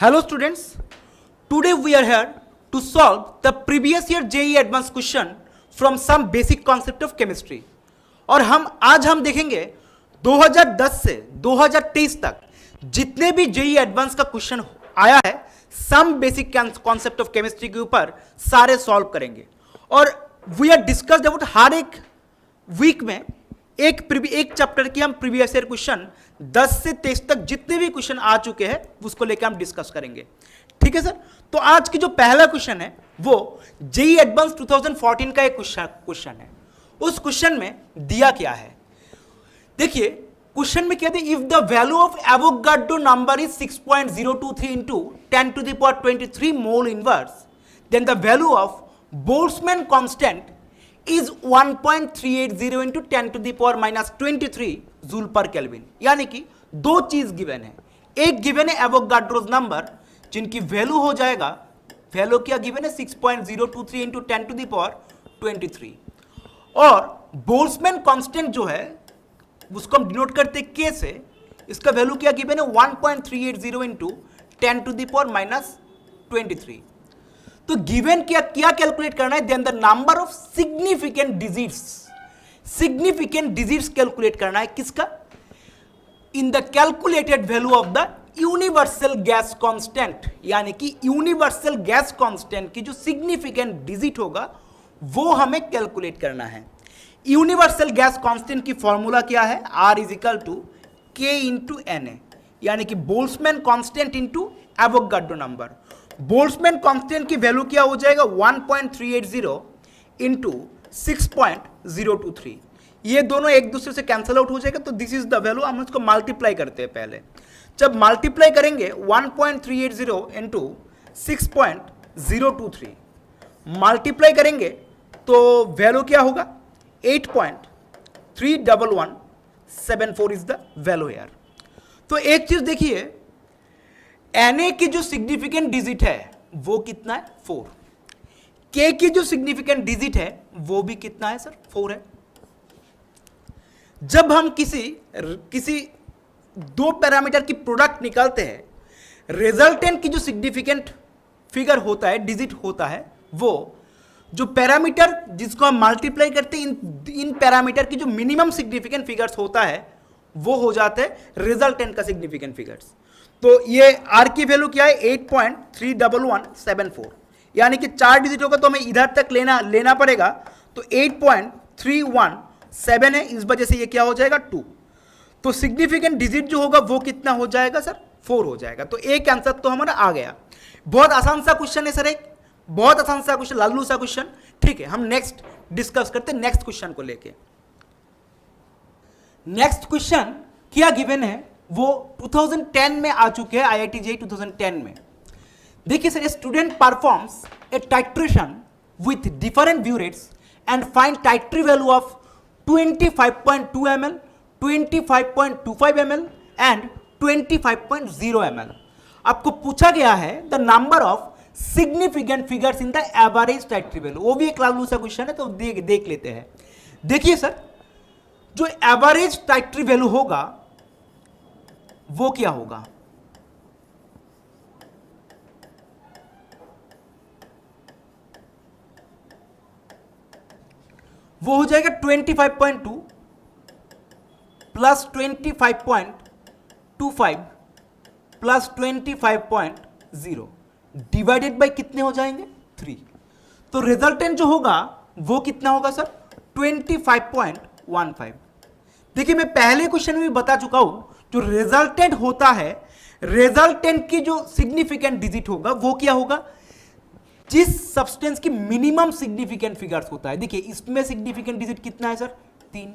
Hello students, today we are here to solve the previous year JEE advanced question from some basic concept of chemistry. और आज हम देखेंगे 2010 से 2023 तक जितने भी JEE एडवांस का क्वेश्चन आया है some basic concept of chemistry के ऊपर सारे सॉल्व करेंगे। और वी आर डिस्कस्ड अबाउट हर एक वीक में एक चैप्टर की हम प्रीवियस ईयर क्वेश्चन 10 से 23 तक जितने भी क्वेश्चन आ चुके हैं उसको लेकर हम डिस्कस करेंगे। ठीक है सर, तो आज की जो पहला क्वेश्चन है वो जेईई एडवांस 2014 का एक क्वेश्चन है। उस क्वेश्चन में दिया क्या है, देखिए क्वेश्चन में क्या दिया, if the value of Avogadro number is 6.023 into 10 to the power 23 mole inverse, then the value of Boltzmann constant is 1.380 into 10 to the power minus 23 joule per kelvin. यानी कि दो चीज गिवन है, एक गिवन है एवोगाड्रोस नंबर जिनकी value हो जाएगा, वैल्यू क्या गिवन है 6.023 into 10 to the power 23, और बोल्ट्जमैन कांस्टेंट जो है उसको हम डिनोट करते हैं के से, इसका वैल्यू क्या गिवन है 1.380 into 10 to the power minus 23। तो गिवन क्या कैलकुलेट करना है, then the number of significant digits calculate करना है, किसका, in the calculated value of the universal gas constant. यानी कि यूनिवर्सल गैस कांस्टेंट की जो सिग्निफिकेंट डिजिट होगा वो हमें कैलकुलेट करना है। यूनिवर्सल गैस कांस्टेंट की फॉर्मूला क्या है, R is equal to K into Na, यानी कि Boltzmann constant into Avogadro number. Boltzmann constant की वैल्यू क्या हो जाएगा 1.380 इंटू 6.023, ये दोनों एक दूसरे से कैंसिल आउट हो जाएगा, तो दिस इज द वैल्यू। हम इसको मल्टीप्लाई करते हैं पहले, जब मल्टीप्लाई करेंगे 1.380 इंटू 6.023 मल्टीप्लाई करेंगे तो वैल्यू क्या होगा 8.31174 इज द वैल्यू यार। तो एक चीज देखिए, Na की जो सिग्निफिकेंट डिजिट है वो कितना है 4, K की जो सिग्निफिकेंट डिजिट है वो भी कितना है सर 4 है। जब हम किसी दो पैरामीटर की प्रोडक्ट निकालते हैं, रिजल्टेंट की जो सिग्निफिकेंट फिगर होता है, डिजिट होता है, वो जो पैरामीटर जिसको हम मल्टीप्लाई करते हैं इन पैरामीटर की जो मिनिमम सिग्निफिकेंट फिगर्स होता है वो हो जाते हैं रिजल्टेंट का सिग्निफिकेंट फिगर्स। तो ये R की वैल्यू क्या है 8.31174, यानी कि 4 डिजिट होगा तो हमें इधर तक लेना पड़ेगा, तो 8.317 है, इस वजह से ये क्या हो जाएगा 2। तो सिग्निफिकेंट डिजिट जो होगा वो कितना हो जाएगा सर 4 हो जाएगा। तो एक आंसर तो हमारा आ गया। बहुत आसान सा क्वेश्चन है सर, एक बहुत आसान सा क्वेश्चन, लालू सा क्वेश्चन। ठीक है, हम नेक्स्ट डिस्कस करते हैं नेक्स्ट क्वेश्चन को लेके। नेक्स्ट क्वेश्चन क्या गिवन है वो 2010 में आ चुके हैं, IIT JEE 2010 में। देखिए sir, student performs a titration with different view rates and find titre value of 25.2 ml, 25.25 ml and 25.0 ml। आपको पूछा गया है the number of significant figures in the average titre value. वो भी एक लालू सा क्वेश्चन है, तो देख लेते हैं। देखिए सर, जो एवरेज टाइट्री वैल्यू होगा वो क्या होगा, वो हो जाएगा 25.2 प्लस 25.25 प्लस 25.0 डिवाइडेड बाय कितने हो जाएंगे 3। तो रिजल्टेंट जो होगा वो कितना होगा सर 25.15। देखिए मैं पहले क्वेश्चन में भी बता चुका हूं, जो रिजल्टेंट होता है, रिजल्टेंट की जो सिग्निफिकेंट डिजिट होगा वो क्या होगा, जिस सब्सटेंस की मिनिमम सिग्निफिकेंट फिगर्स होता है। देखिए इसमें सिग्निफिकेंट डिजिट कितना है सर 3,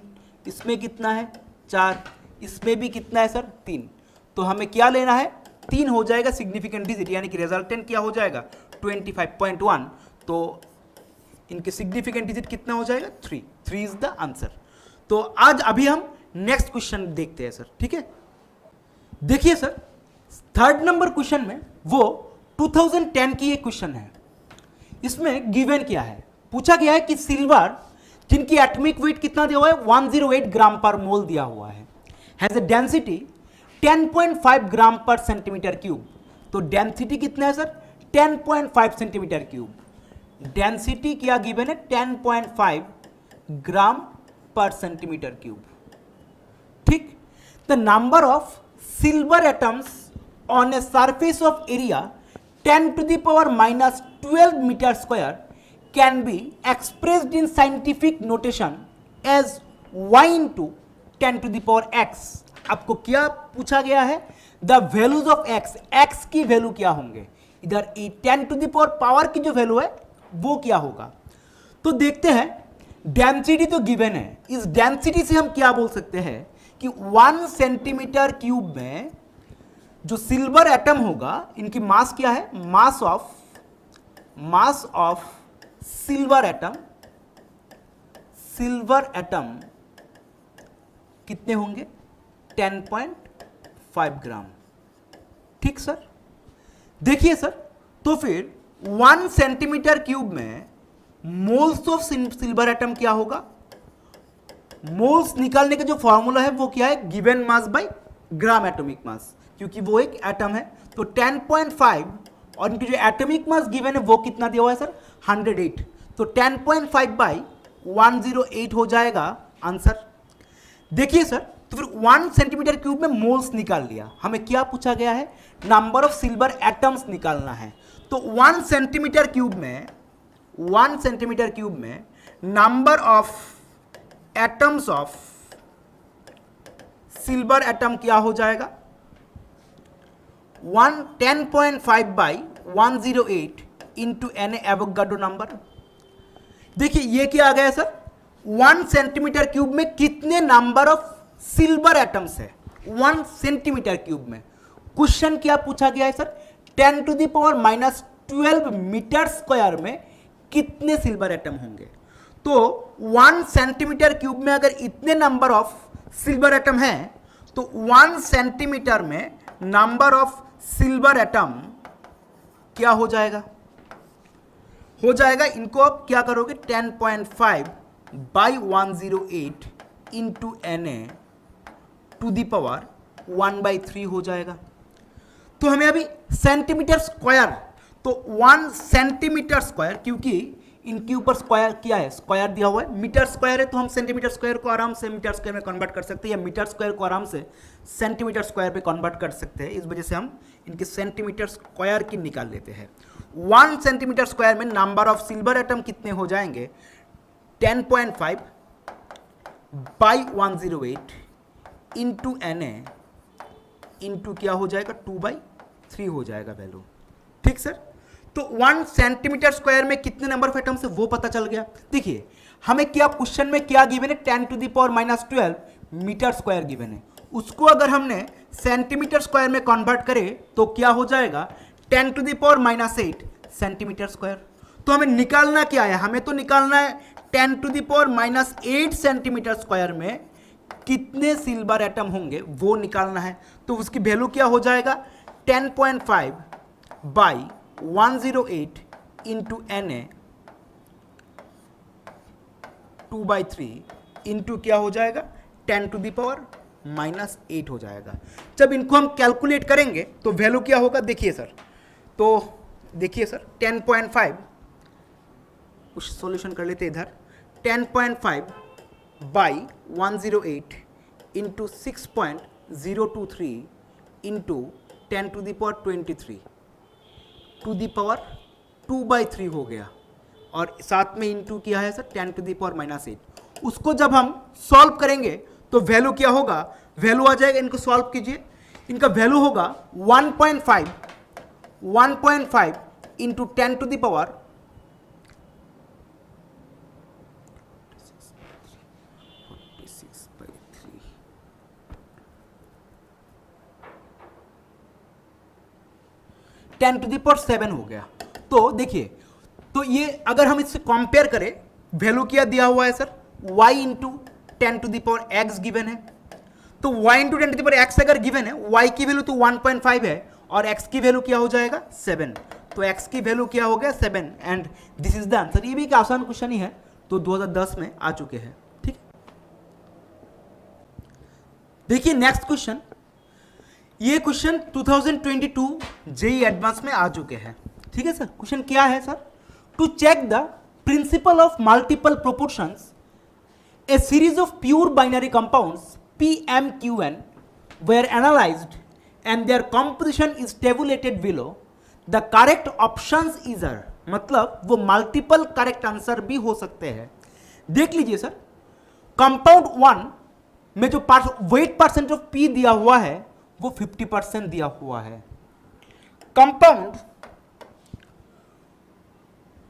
इसमें कितना है 4, इसमें भी कितना है सर 3। तो हमें क्या लेना है 3 हो जाएगा सिग्निफिकेंट डिजिट, यानी कि रिजल्टेंट क्या हो जाएगा 25.1। तो इनके सिग्निफिकेंट डिजिट कितना हो जाएगा 3 इज द आंसर। तो आज अभी हम नेक्स्ट क्वेश्चन देखते हैं सर। ठीक है, देखिए सर थर्ड नंबर क्वेश्चन में वो 2010 की एक क्वेश्चन है। इसमें गिवन क्या है, पूछा गया है कि सिल्वर जिनकी एटॉमिक वेट कितना दिया हुआ है 108 ग्राम पर मोल दिया हुआ है, हैज अ डेंसिटी 10.5 ग्राम पर सेंटीमीटर क्यूब, तो डेंसिटी कितना है सर 10.5 सेंटीमीटर क्यूब। डेंसिटी क्या गिवन है 10.5 ग्राम पर सेंटीमीटर क्यूब। ठीक, the number of silver atoms on a surface of area 10 to the power minus 12 meter square can be expressed in scientific notation as y into 10 to the power x। आपको क्या पूछा गया है, the values of x, x की वैल्यू क्या होंगे, इधर 10 to the power पावर की जो वैल्यू है वो क्या होगा। तो देखते हैं, डेंसिटी तो गिवन है, इस डेंसिटी से हम क्या बोल सकते हैं कि 1 सेंटीमीटर क्यूब में जो सिल्वर एटम होगा, इनकी मास क्या है, मास ऑफ सिल्वर एटम कितने होंगे 10.5 ग्राम। ठीक सर, देखिए सर, तो फिर 1 सेंटीमीटर क्यूब में मोल्स ऑफ सिल्वर एटम क्या होगा, मोल्स निकालने का जो फॉर्मूला है वो क्या है, given mass by gram atomic mass, क्योंकि वो एक एटम है। तो 10.5 और इनकी जो एटॉमिक मास गिवन है वो कितना दिया हुआ है सर 108, तो 10.5 बाई 108 हो जाएगा आंसर। देखिए सर, तो फिर 1 सेंटीमीटर क्यूब में मोल्स निकाल लिया, हमें क्या पूछा गया है, नंबर ऑफ सिल्वर एटम्स निकालना है। तो 1 सेंटीमीटर क्यूब में number of atoms of silver atom क्या हो जाएगा 10.5 by 108 into N Avogadro number. देखिए ये क्या आ गया सर, 1 सेंटीमीटर क्यूब में कितने नंबर ऑफ सिल्वर एटम्स है 1 सेंटीमीटर क्यूब में। क्वेश्चन क्या पूछा गया है sir, 10 to the power minus 12 metre square में कितने सिल्वर एटम होंगे। तो 1 सेंटीमीटर क्यूब में अगर इतने नंबर ऑफ सिल्वर एटम है तो 1 सेंटीमीटर में नंबर ऑफ सिल्वर एटम क्या हो जाएगा, इनको आप क्या करोगे 10.5 by 108 into NA to the power 1/3 हो जाएगा। तो हमें अभी सेंटीमीटर स्क्वायर, तो 1 सेंटीमीटर स्क्वायर, क्योंकि इनके ऊपर स्क्वायर क्या है, स्क्वायर दिया हुआ है, मीटर स्क्वायर है, तो हम सेंटीमीटर स्क्वायर को आराम से मीटर स्क्वायर में कन्वर्ट कर सकते हैं, या मीटर स्क्वायर को आराम से सेंटीमीटर स्क्वायर पे कन्वर्ट कर सकते हैं। इस वजह से हम इनके सेंटीमीटर स्क्वायर की निकाल लेते हैं। 1 सेंटीमीटर स्क्वायर में नंबर ऑफ सिल्वर एटम कितने हो जाएंगे 10.5 बाई 108 इंटू NA इंटू क्या हो जाएगा 2/3 हो जाएगा वैल्यू। ठीक सर, तो 1 सेंटीमीटर स्क्वायर में कितने नंबर ऑफ एटम्स है वो पता चल गया। देखिए हमें क्या क्वेश्चन में क्या गिवन है 10 to the power minus 12 metre square given है, उसको अगर हमने सेंटीमीटर स्क्वायर में कन्वर्ट करें तो क्या हो जाएगा 10 to the power minus 8 centimetre square. तो हमें निकालना क्या है, हमें तो निकालना है 10 to the power minus 8 centimetre square में कितने सिल्वर एटम होंगे वो निकालना है। तो उसकी वैल्यू क्या हो जाएगा 10.5 बाई 108 इंटू NA 2/3 इंटू क्या हो जाएगा 10 to the power minus 8 हो जाएगा। जब इनको हम कैलकुलेट करेंगे तो वैल्यू क्या होगा, देखिए सर, तो देखिए सर 10.5 कुछ सॉल्यूशन कर लेते इधर, 10.5 by 108 into 6.023 into 10 to the power 23 to the power 2/3 हो गया, और साथ में इंटू किया है sir 10 to the power minus 8। उसको जब हम सॉल्व करेंगे तो वैल्यू क्या होगा, वैल्यू आ जाएगा, इनको सॉल्व कीजिए, इनका वैल्यू होगा 1.5 into 10 to the power 10 to the power 7 हो गया। तो देखिए, तो ये अगर हम इससे कंपेयर करें, वैल्यू क्या दिया हुआ है sir y into 10 to the power x given है, तो y into 10 to the power x अगर गिवन है, y की वैल्यू तो 1.5 है और x की वैल्यू क्या हो जाएगा 7, तो x की वैल्यू क्या हो गया 7 and this is the answer. ये भी एक आसान क्वेश्चन ही है, तो 2010 में आ चुके हैं। ठीक, देखिए नेक्स्ट क्वेश्चन, ये क्वेश्चन 2022 जेई एडवांस में आ चुके हैं। ठीक है सर, क्वेश्चन क्या है sir? To check the principle of multiple proportions, a series of pure binary compounds PMQN were analyzed and their composition is tabulated below. The correct options is are, मतलब वो multiple correct answer भी हो सकते हैं। देख लीजिए sir, compound 1 में जो वेट परसेंट ऑफ P दिया हुआ है वो 50% दिया हुआ है। कंपाउंड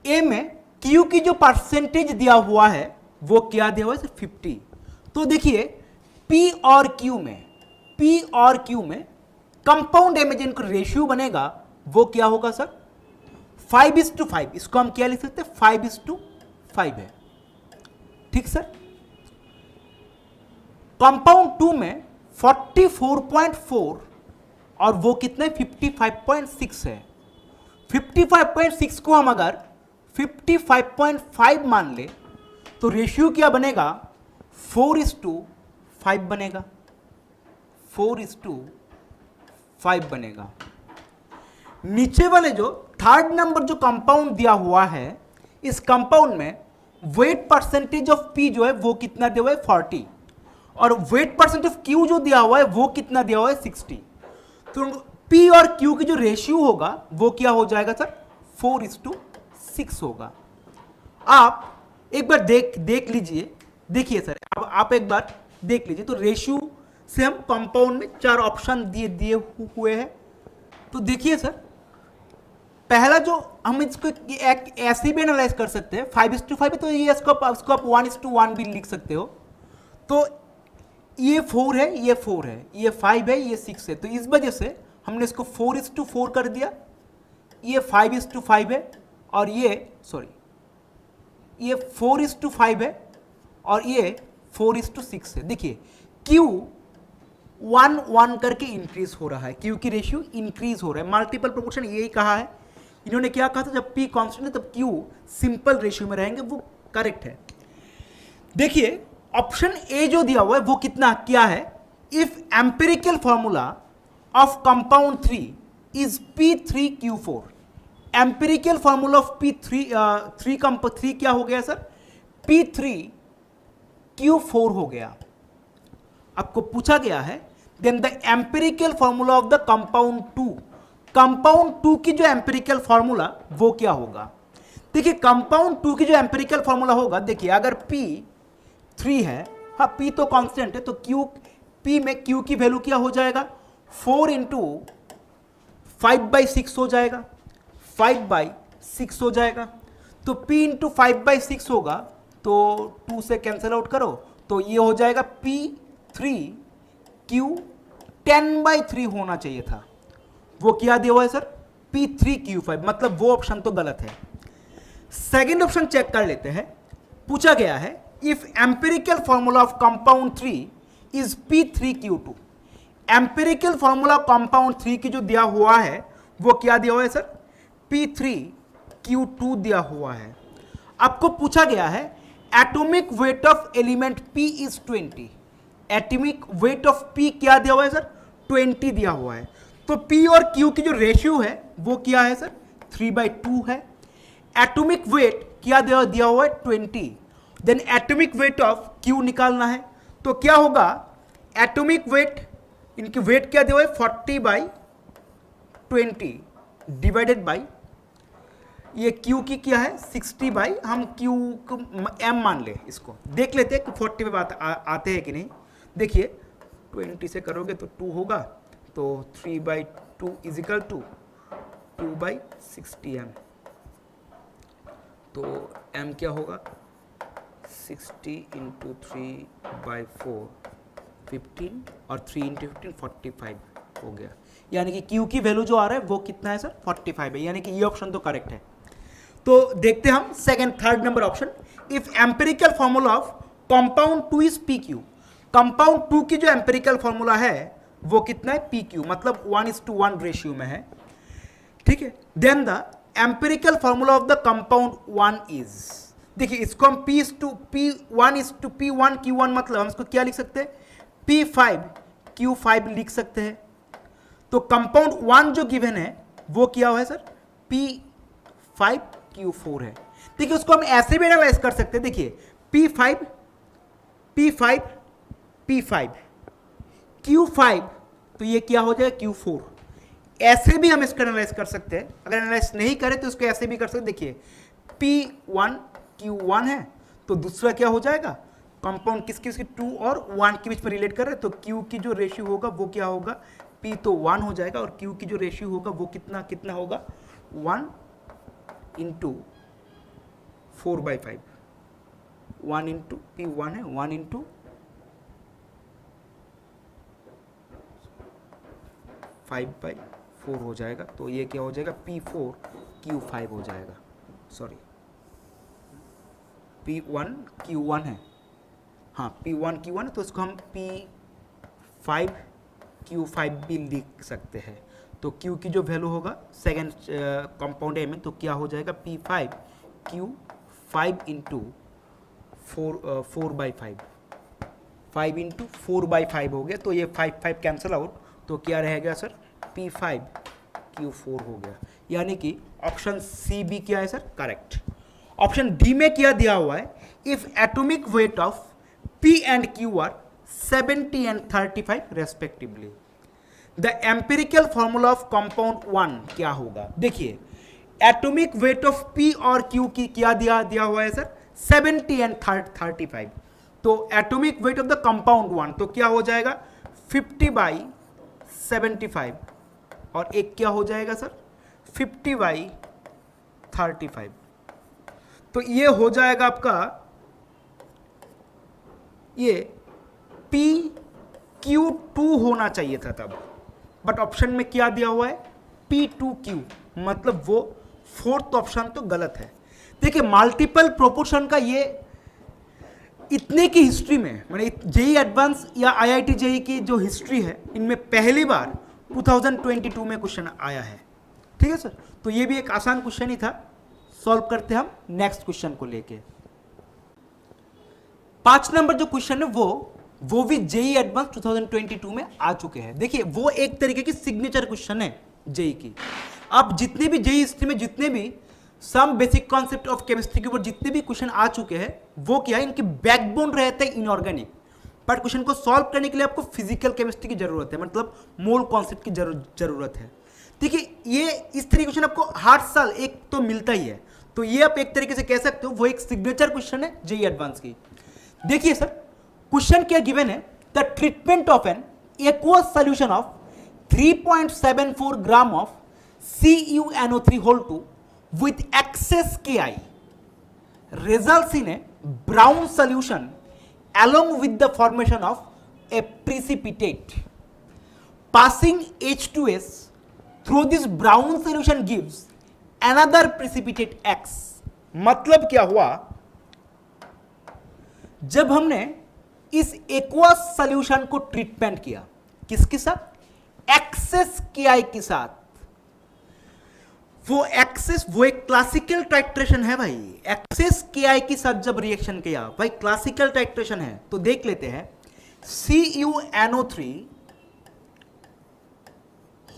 A में Q की जो परसेंटेज दिया हुआ है वो क्या दिया हुआ है? 50। तो देखिए P और Q में कंपाउंड A में जिनको रेशियो बनेगा वो क्या होगा सर? 5:5। इसको हम क्या लिख सकते हैं? 5:5 है। ठीक सर। कंपाउंड 2 में 44.4 और वो कितने? 55.6 है। 55.6 को हम अगर 55.5 मान ले तो रेशियो क्या बनेगा? 4:5 बनेगा। 4:5 बनेगा। नीचे वाले जो थर्ड नंबर जो कंपाउंड दिया हुआ है, इस कंपाउंड में वेट परसेंटेज ऑफ P जो है वो कितना दिया हुआ है? 40, और वेट परसेंट ऑफ Q जो दिया हुआ है वो कितना दिया हुआ है? 60। तो P और Q की जो रेशियो होगा वो क्या हो जाएगा सर? 4:6 होगा। आप एक बार देख लीजिए। देखिए सर, अब आप एक बार देख लीजिए। तो रेशियो से हम कंपाउंड में 4 ऑप्शन दिए हुए हैं। तो देखिए सर, पहला जो हम इसको एक ऐसे भी एनालाइज कर सकते हैं, 5:5 है तो ये इसको आप 1:1 भी लिख सकते हो। तो ये 4 है, ये 4 है, ये 5 है, ये 6 है। तो इस वजह से हमने इसको 4:4 कर दिया। ये 5:5 है और ये 4:5 है और ये 4:6 है। देखिए Q 1 करके इंक्रीज हो रहा है, Q की रेशियो इंक्रीज हो रहा है। मल्टीपल प्रोपोर्शन यही कहा है इन्होंने। क्या कहा था? जब P कांस्टेंट है तब Q सिंपल रेशियो में रहेंगे, वो करेक्ट है। देखिए ऑप्शन ए जो दिया हुआ है वो कितना क्या है? If empirical formula of compound 3 is P3Q4। Empirical formula of P3 क्या हो गया सर? P3Q4 हो गया। आपको पूछा गया है then the empirical formula of the compound 2। Compound 2 की जो एम्पिरिकल फॉर्मूला वो क्या होगा? देखिए कंपाउंड 2 की जो एम्पिरिकल फॉर्मूला होगा, देखिए अगर P3 है, हाँ P तो कांस्टेंट है, तो P में Q की वैल्यू क्या हो जाएगा? 4 × 5/6 हो जाएगा। 5/6 हो जाएगा। तो P × 5/6 होगा तो 2 से कैंसिल आउट करो तो ये हो जाएगा P3Q 10/3 होना चाहिए था। वो क्या दिया हुआ है सर? P3Q5, मतलब वो ऑप्शन तो गलत है। सेकेंड ऑप्शन चेक कर लेते हैं। पूछा गया है if empirical formula of compound 3 is P3Q2। Empirical formula compound 3 की जो दिया हुआ है वो क्या दिया हुआ है सर? P3Q2 दिया हुआ है। आपको पूछा गया है atomic weight of element P is 20। Atomic weight of P क्या दिया हुआ है सर? 20 दिया हुआ है। तो P और Q की जो रेशियो है वो क्या है सर? 3/2 है। एटॉमिक वेट क्या दिया हुआ है? 20। Then atomic weight of Q निकालना है तो क्या होगा? एटॉमिक वेट, इनकी वेट क्या दिया हुआ है? 40/20 डिवाइडेड बाई ये Q की क्या है? 60 हम Q को M मान ले। इसको देख लेते हैं कि 40 पे बात आते हैं कि नहीं। देखिए 20 से करोगे तो 2 होगा, तो 3/2 इज इक्वल टू 2/60 M। तो M क्या होगा? 60 × 3/4 15 और 3 × 15 45 हो गया। यानी कि Q की वैल्यू जो आ रहा है वो कितना है सर? 45 है। यानी कि ये ऑप्शन तो करेक्ट है। तो देखते हैं हम third number option. If empirical formula of compound 2 is PQ। Compound 2 की जो एम्पिरिकल फॉर्मूला है वो कितना है? PQ, मतलब 1:1 रेशियो में है। ठीक है। Then the empirical formula of the compound 1 is, देखिए इसको हम P1:P1Q1, मतलब हम इसको क्या लिख सकते हैं? P5Q5 लिख सकते हैं। तो कंपाउंड 1 जो गिवन है वो क्या हुआ है सर, P5Q4 है। देखिए उसको हम ऐसे भी एनालाइज कर सकते हैं, देखिए P5 P5 P5 Q5, तो ये क्या हो जाएगा Q4। ऐसे भी हम इसको एनालाइज कर सकते हैं, अगर एनालाइज नहीं करें तो इसको ऐसे भी कर सकते हैं। देखिए P1 Q1 है, तो दूसरा क्या हो जाएगा, कंपाउंड किसकी, 2 और 1 के बीच में रिलेट कर रहे हैं, तो Q की जो रेशियो होगा वो क्या होगा, P तो 1 हो जाएगा, और Q की जो रेशियो होगा वो कितना कितना होगा, 1 इंटू 4/5, 1 इंटू P1 है, 1 इंटू 5/4 हो जाएगा। तो ये क्या हो जाएगा, P4 Q5 हो जाएगा, सॉरी P1 Q1 है, हाँ P1 Q1 है, तो इसको हम P5 Q5 भी लिख सकते हैं। तो Q की जो वैल्यू होगा सेकेंड कंपाउंड ए में, तो क्या हो जाएगा, P5 Q5 इंटू 4/5, 5 इंटू 4/5 हो गया, तो ये 5 कैंसिल आउट, तो क्या रहेगा सर, P5 Q4 हो गया। यानी कि ऑप्शन सी बी क्या है सर, करेक्ट। ऑप्शन डी में क्या दिया हुआ है, if atomic weight of P and Q are 70 and 35 respectively, the empirical formula of compound 1 क्या होगा। देखिए एटॉमिक वेट ऑफ P और Q की क्या दिया हुआ है सर, 70 एंड 35, तो atomic weight of the compound 1 तो क्या हो जाएगा, 50/75, और एक क्या हो जाएगा सर, 50/35। तो ये हो जाएगा आपका, ये PQ2 होना चाहिए था तब, बट ऑप्शन में क्या दिया हुआ है, P2Q, मतलब वो फोर्थ ऑप्शन तो गलत है। देखिए मल्टीपल प्रोपोर्शन का ये इतने की हिस्ट्री में, मैंने जेई एडवांस या IIT जेई की जो हिस्ट्री है, इनमें पहली बार 2022 में क्वेश्चन आया है। ठीक है सर, तो ये भी एक आसान क्वेश्चन ही था। सॉल्व करते हैं हम नेक्स्ट क्वेश्चन को लेके। 5 नंबर जो क्वेश्चन है वो भी जेई एडवांस 2022 में आ चुके हैं। देखिए वो एक तरीके की सिग्नेचर क्वेश्चन है जेई की। अब जितने भी जेई हिस्ट्री में जितने भी some basic concept of chemistry के ऊपर जितने भी क्वेश्चन आ चुके हैं, वो क्या है, इनकी बैकबोन रहता है इनऑर्गेनिक, बट क्वेश्चन को सॉल्व करने के लिए आपको फिजिकल केमिस्ट्री की जरूरत है, मतलब मोल कॉन्सेप्ट की जरूरत है। देखिए ये इस तरीके क्वेश्चन आपको हर साल एक तो मिलता ही है, तो ये आप एक तरीके से कह सकते हो वो एक सिग्नेचर क्वेश्चन है जेई एडवांस की। देखिए सर क्वेश्चन क्या गिवन है, the treatment of an aqueous solution of 3.74 gram of CuNO3 with excess Ki results in a brown solution along with the formation of a precipitate. Passing H2S through this brown solution gives another precipitate X. मतलब क्या हुआ, जब हमने इस aqueous solution को treatment किया किसके साथ, एक्सेस Ki के साथ, वो एक्सेस वो एक क्लासिकल टाइट्रेशन है भाई। एक्सेस Ki के साथ जब रिएक्शन किया भाई क्लासिकल टाइट्रेशन है, तो देख लेते हैं CuNO3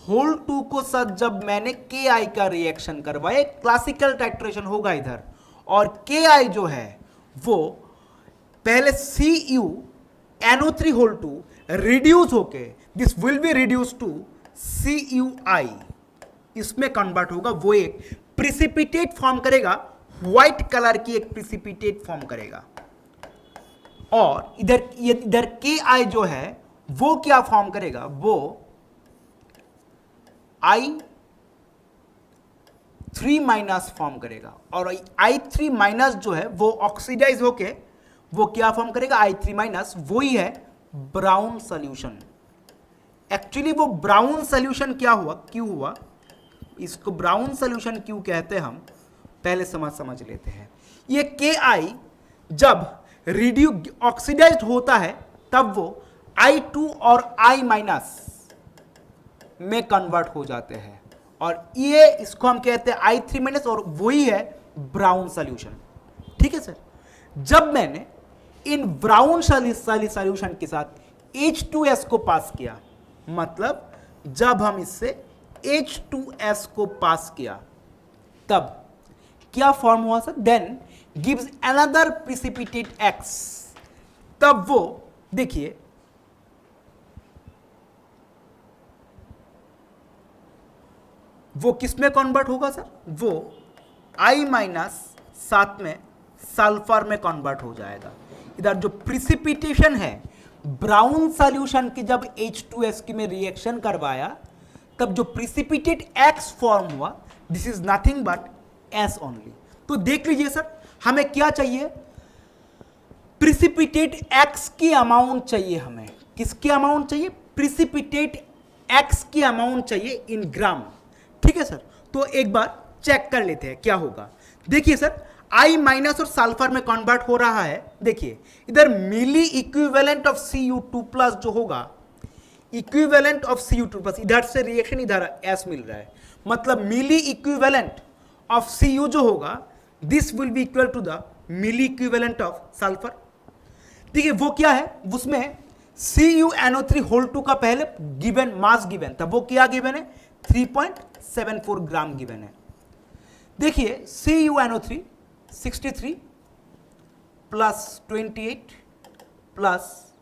होल 2 को साथ जब मैंने Ki का रिएक्शन करवाया, क्लासिकल टाइट्रेशन होगा इधर, और Ki जो है वो पहले CuNO3 होल 2 रिड्यूस होके this will be reduce to Cui, इसमें कन्वर्ट होगा, वो एक प्रिसिपिटेट फॉर्म करेगा, व्हाइट कलर की एक प्रिसिपिटेट फॉर्म करेगा, और इधर Ki जो है वो क्या फॉर्म करेगा, वो I3- फॉर्म करेगा, और I3- जो है वो ऑक्सीडाइज होके वो क्या फॉर्म करेगा, I3-, वही है ब्राउन सॉल्यूशन। एक्चुअली वो ब्राउन सॉल्यूशन क्या हुआ, क्यों हुआ, इसको ब्राउन सॉल्यूशन क्यों कहते हैं हम पहले समझ लेते हैं। ये Ki जब ऑक्सीडाइज्ड होता है तब वो I2 और I- में कन्वर्ट हो जाते हैं, और ये इसको हम कहते हैं I3-, और वही है ब्राउन सॉल्यूशन। ठीक है सर, जब मैंने इन ब्राउन सॉल्यूशन के साथ H2S को पास किया, मतलब जब हम इससे H2S को पास किया तब क्या फॉर्म हुआ sir? Then gives another precipitate X, तब वो देखिए वो किस में कन्वर्ट होगा सर? वो I माइनस साथ में सल्फर में कन्वर्ट हो जाएगा। इधर जो प्रिसिपिटेशन है ब्राउन सॉल्यूशन की जब H2S की में रिएक्शन करवाया तब जो प्रिसिपिटेट X फॉर्म हुआ, this is nothing but S only. तो देख लीजिए सर, हमें क्या चाहिए? प्रिसिपिटेट X की अमाउंट चाहिए हमें। किसकी अमाउंट चाहिए? प्रिसिपिटेट X की अमाउंट चाहिए इन ग्राम। ठीक है सर, तो एक बार चेक कर लेते हैं क्या होगा। देखिए सर, I माइनस और सल्फर में कन्वर्ट हो रहा है। देखिए इधर मिली इक्विवेलेंट ऑफ Cu2 प्लस जो होगा, इक्विवेलेंट ऑफ Cu2 प्लस, इधर से रिएक्शन इधर S मिल रहा है, मतलब मिली इक्विवेलेंट ऑफ Cu जो होगा this will be equal to the milli equivalent of sulphur. देखिए वो क्या है, उसमें CuNO3 होल 2 का पहले गिवन मास गिवन था, वो क्या गिवन है? 3.74 ग्राम गिवन है। देखिए CuNO3 63 प्लस 28 प्लस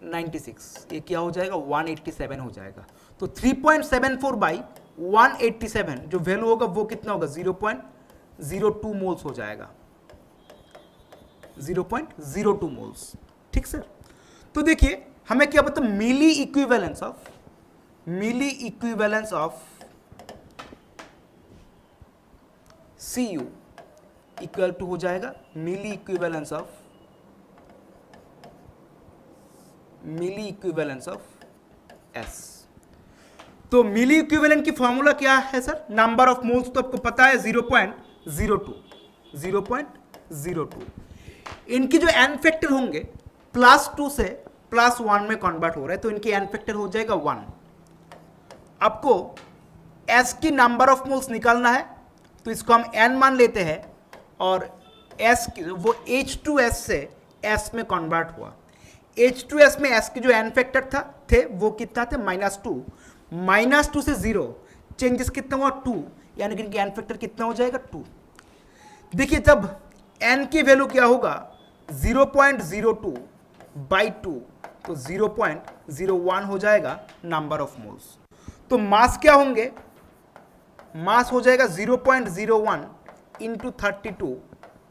96, ये क्या हो जाएगा? 187 हो जाएगा। तो 3.74 बाई 187 जो वैल्यू होगा वो कितना होगा? 0.02 मोल्स हो जाएगा, 0.02 मोल्स। ठीक सर, तो देखिए हमें क्या पता? Milli equivalence of Cu equal to हो जाएगा मिली इक्विवेलेंस ऑफ S। तो मिली इक्विवेलेंट की फॉर्मूला क्या है सर? नंबर ऑफ मोल्स तो आपको पता है 0.02। इनकी जो एन फैक्टर होंगे +2 से +1 में कन्वर्ट हो रहा है, तो इनकी एन फैक्टर हो जाएगा 1। आपको S की नंबर ऑफ मोल्स निकालना है, तो इसको हम n मान लेते हैं और S वो H2S से S में कन्वर्ट हुआ। H2S में S की जो n फैक्टर थे वो कितना थे? -2 से 0 चेंजेस कितना हुआ? 2, यानी कि इनकी n फैक्टर कितना हो जाएगा? 2। देखिए जब n की वैल्यू क्या होगा? 0.02 बाई 2, तो 0.01 हो जाएगा नंबर ऑफ मोल्स। तो मास क्या होंगे? मास हो जाएगा 0.01 इंटू 32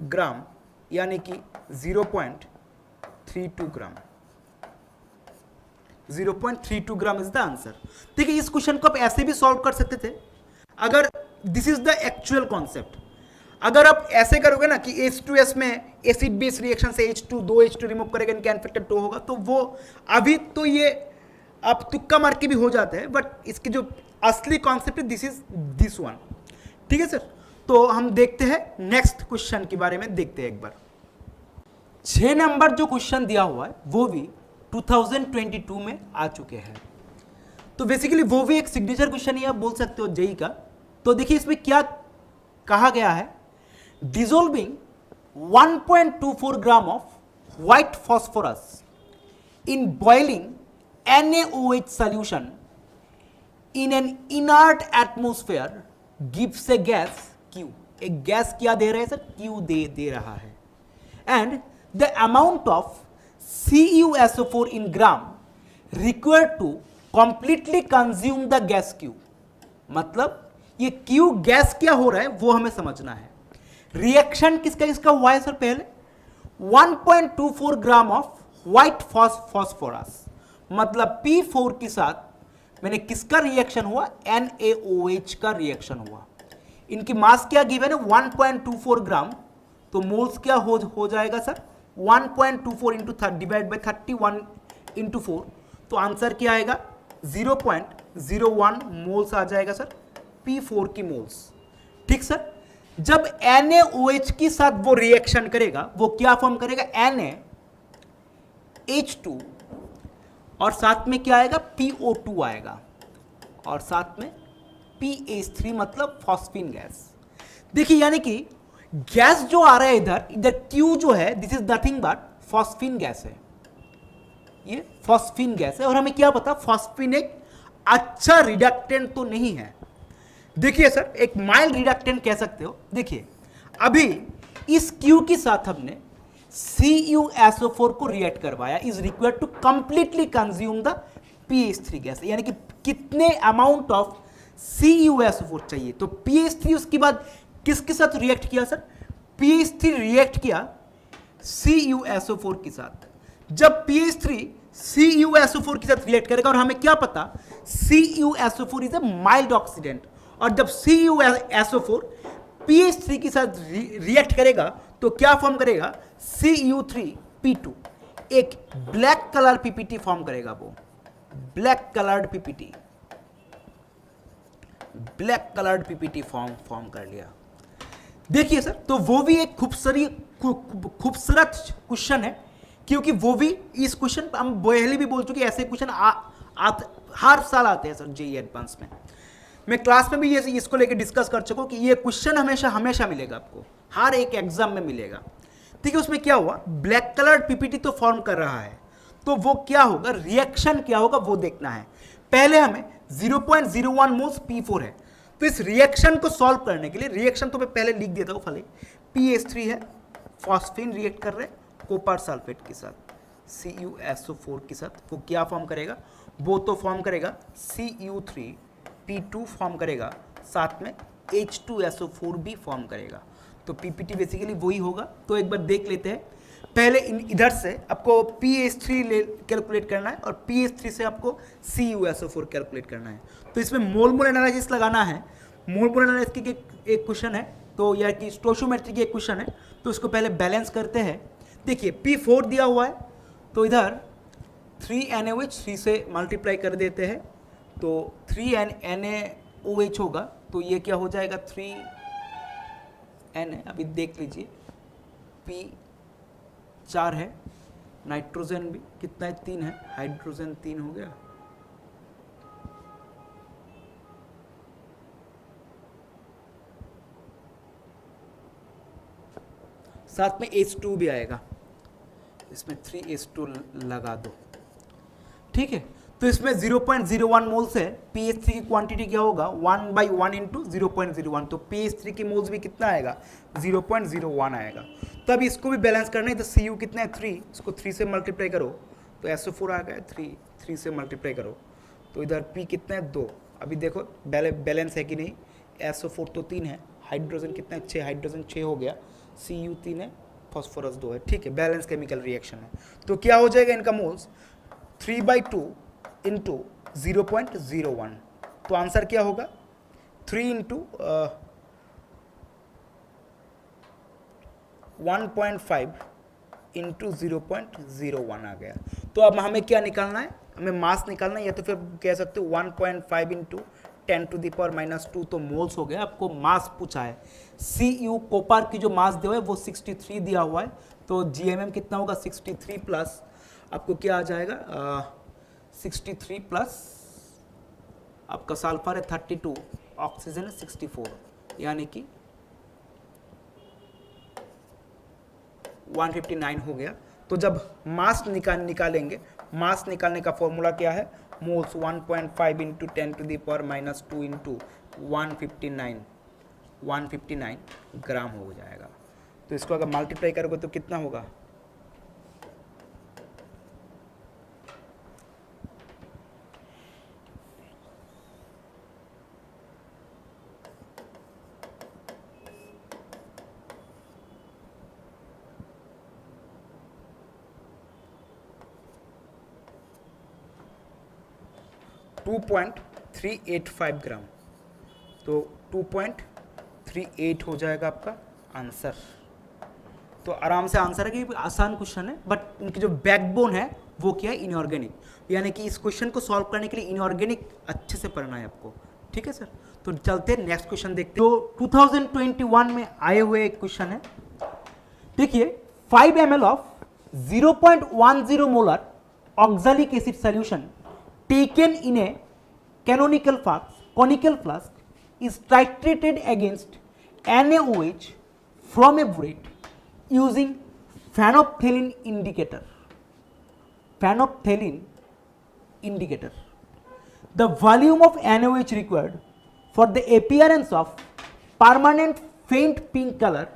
ग्राम, यानी कि 0.32 ग्राम। 0.32 ग्राम इज द आंसर। देखिए इस क्वेश्चन को आप ऐसे भी सॉल्व कर सकते थे, अगर this is the actual concept. अगर आप ऐसे करोगे ना कि H2S में एसिड बेस रिएक्शन से दो H2 रिमूव करेगा, इनका एन फैक्टर 2 होगा, तो वो अभी तो ये आप तुक्का मार के भी हो जाते हैं, बट इसकी जो असली कॉन्सेप्ट है दिस इज दिस वन। ठीक है सर, तो हम देखते हैं नेक्स्ट क्वेश्चन के बारे में देखते हैं एक बार। 6 नंबर जो क्वेश्चन दिया हुआ है वो भी 2022 में आ चुके हैं, तो बेसिकली वो भी एक सिग्नेचर क्वेश्चन ही आप बोल सकते हो जेई का। तो देखिए इसमें क्या कहा गया है? Dissolving 1.24 gram of white phosphorus in boiling NaOH solution in an inert atmosphere gives a gas Q। एक गैस क्या दे रहे हैं सर? Q दे रहा है। And the amount of CuSO4 in gram required to completely consume the gas Q। मतलब ये Q gas क्या हो रहा है वो हमें समझना है। रिएक्शन किसका हुआ है सर? पहले 1.24 ग्राम ऑफ व्हाइट फॉस्फोरस, मतलब P4 के साथ मैंने किसका रिएक्शन हुआ? NaOH का रिएक्शन हुआ। इनकी मास क्या गिवन है? 1.24 ग्राम, तो मोल्स क्या हो जाएगा sir? 1.24 into divide by 31 into 4, तो आंसर क्या आएगा? 0.01 मोल्स आ जाएगा सर, P4 की मोल्स। ठीक सर, जब NaOH के साथ वो रिएक्शन करेगा, वो क्या फॉर्म करेगा? NaH2 और साथ में क्या आएगा? PO2 आएगा और साथ में PH3, मतलब फॉस्फीन गैस। देखिए यानी कि गैस जो आ रहा है इधर Q जो है this is nothing but phosphine gas है। ये फॉस्फीन गैस है और हमें क्या पता फॉस्फीन एक अच्छा रिडक्टेंट तो नहीं है। देखिए सर एक माइल्ड रिडक्टेंट कह सकते हो। देखिए अभी इस Q के साथ हमने CuSO4 को रिएक्ट करवाया, is required to completely consume the PH3 gas, यानी कि कितने अमाउंट ऑफ CuSO4 चाहिए। तो PH3 उसके बाद किसके साथ रिएक्ट किया सर, PH3 रिएक्ट किया CuSO4 के साथ। जब PH3 CuSO4 के साथ रिएक्ट करेगा और हमें क्या पता CuSO4 is a mild oxidant, और जब CuSO4 PH3 के साथ रिएक्ट करेगा तो क्या फॉर्म करेगा Cu3P2, एक ब्लैक कलर पीपीटी फॉर्म करेगा। वो black coloured PPT, black coloured PPT form कर लिया। देखिए सर तो वो भी एक खूबसूरत क्वेश्चन है, क्योंकि वो भी इस क्वेश्चन हम पहले भी बोल चुके ऐसे क्वेश्चन हर साल आते हैं सर जेईई एडवांस में। मैं क्लास में भी ये इसको लेकर डिस्कस कर चुका हूं कि ये क्वेश्चन हमेशा मिलेगा आपको, हर एक एग्जाम में मिलेगा। ठीक है, उसमें क्या हुआ, ब्लैक कलर्ड पीपीटी तो फॉर्म कर रहा है, तो वो क्या होगा, रिएक्शन क्या होगा वो देखना है। पहले हमें 0.01 मोल्स P4 है, तो इस रिएक्शन को सॉल्व करने के लिए, रिएक्शन तो मैं पहले लिख देता हूँ खाली, PH3 है, फॉस्फीन रिएक्ट कर रहे हैं कॉपर सल्फेट के साथ, CuSO4 के साथ, वो क्या फॉर्म करेगा, वो तो फॉर्म करेगा Cu3P2 फॉर्म करेगा, साथ में H2SO4 भी फॉर्म करेगा। तो पीपीटी बेसिकली वही होगा। तो एक बार देख लेते हैं, पहले इधर से आपको PH3 कैलकुलेट करना है और PH3 से आपको CuSO4 कैलकुलेट करना है। तो इसमें मोल एनालिसिस लगाना है। मोल एनालिसिस की एक क्वेश्चन है, तो या कि स्टोइचियोमेट्री की एक क्वेश्चन है, तो इसको पहले बैलेंस करते हैं। देखिए P4 दिया हुआ है, तो इधर 3NaOH 3 से मल्टीप्लाई कर देते हैं, तो 3NaOH होगा, तो ये क्या हो जाएगा 3N, अभी देख लीजिए P4 है, नाइट्रोजन भी कितना है 3 है, हाइड्रोजन 3 हो गया, साथ में H2 भी आएगा, इसमें 3H2 लगा दो। ठीक है, तो इसमें 0.01 मोल्स है, PH3 की क्वांटिटी क्या होगा 1/1 इंटू 0.01, तो PH3 की मोल्स भी कितना आएगा 0.01 आएगा। तो अब इसको भी बैलेंस करना है, तो Cu कितना है 3, इसको 3 से मल्टीप्लाई करो तो SO4 आ गया, 3 से मल्टीप्लाई करो तो इधर P कितना है 2। अभी देखो बैलेंस है कि नहीं, SO4 तो 3 है, हाइड्रोजन कितना है 6, हाइड्रोजन 6 हो गया, Cu 3 है, फॉस्फोरस 2 है। ठीक है, बैलेंस केमिकल रिएक्शन है। तो क्या हो जाएगा इनका मोल्स 3/2 इंटू 0.01, तो आंसर क्या होगा 3 इंटू 1.5 इंटू 0.01 आ गया। तो अब हमें क्या निकालना है, हमें मास निकालना है, या तो फिर कह सकते हो 1.5 इंटू 10⁻⁻², तो मोल्स हो गया। आपको मास पूछा है, Cu कॉपर की जो मास दिया है वो 63 दिया हुआ है, तो GMM कितना होगा 63 प्लस आपको क्या आ जाएगा 63 प्लस आपका सल्फर है 32, ऑक्सीजन है 64, यानी कि 159 हो गया। तो जब मास निकालेंगे, मास निकालने का फॉर्मूला क्या है, मोल्स 1.5 इंटू 10⁻² इंटू 159 ग्राम हो जाएगा। तो इसको अगर मल्टीप्लाई करोगे तो कितना होगा 2.385 ग्राम, तो 2.38 हो जाएगा आपका आंसर। तो आराम से आंसर है, कि आसान क्वेश्चन है, बट इनकी जो बैकबोन है वो क्या है इनऑर्गेनिक, यानी कि इस क्वेश्चन को सॉल्व करने के लिए इनऑर्गेनिक अच्छे से पढ़ना है आपको। ठीक है सर, तो चलते हैं नेक्स्ट क्वेश्चन देखते हैं। तो 2021 में आए हुए एक क्वेश्चन है, देखिए 5 ml of 0.10 molar oxalic acid solution taken in a conical flask is titrated against NaOH from a burette using phenolphthalein indicator. phenolphthalein indicator. The volume of NaOH required for the appearance of permanent faint pink color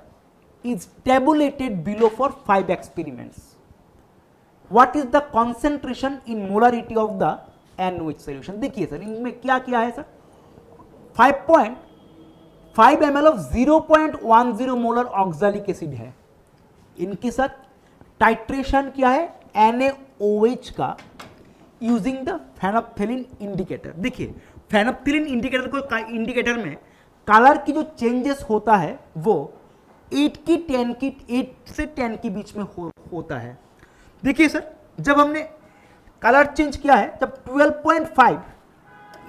is tabulated below for 5 experiments. What is the concentration in molarity of the NaOH solution? देखिए sir इनमें क्या क्या है sir, 5.5 ml of 0.10 molar oxalic acid है, इनके साथ titration क्या है NaOH का यूजिंग द फेनोप्थेलिन इंडिकेटर. देखिए फेनोप्थेलिन इंडिकेटर को इंडिकेटर में कलर की जो चेंजेस होता है वो 8 से 10 के बीच में होता है. देखिए सर जब हमने कलर चेंज किया है जब 12.5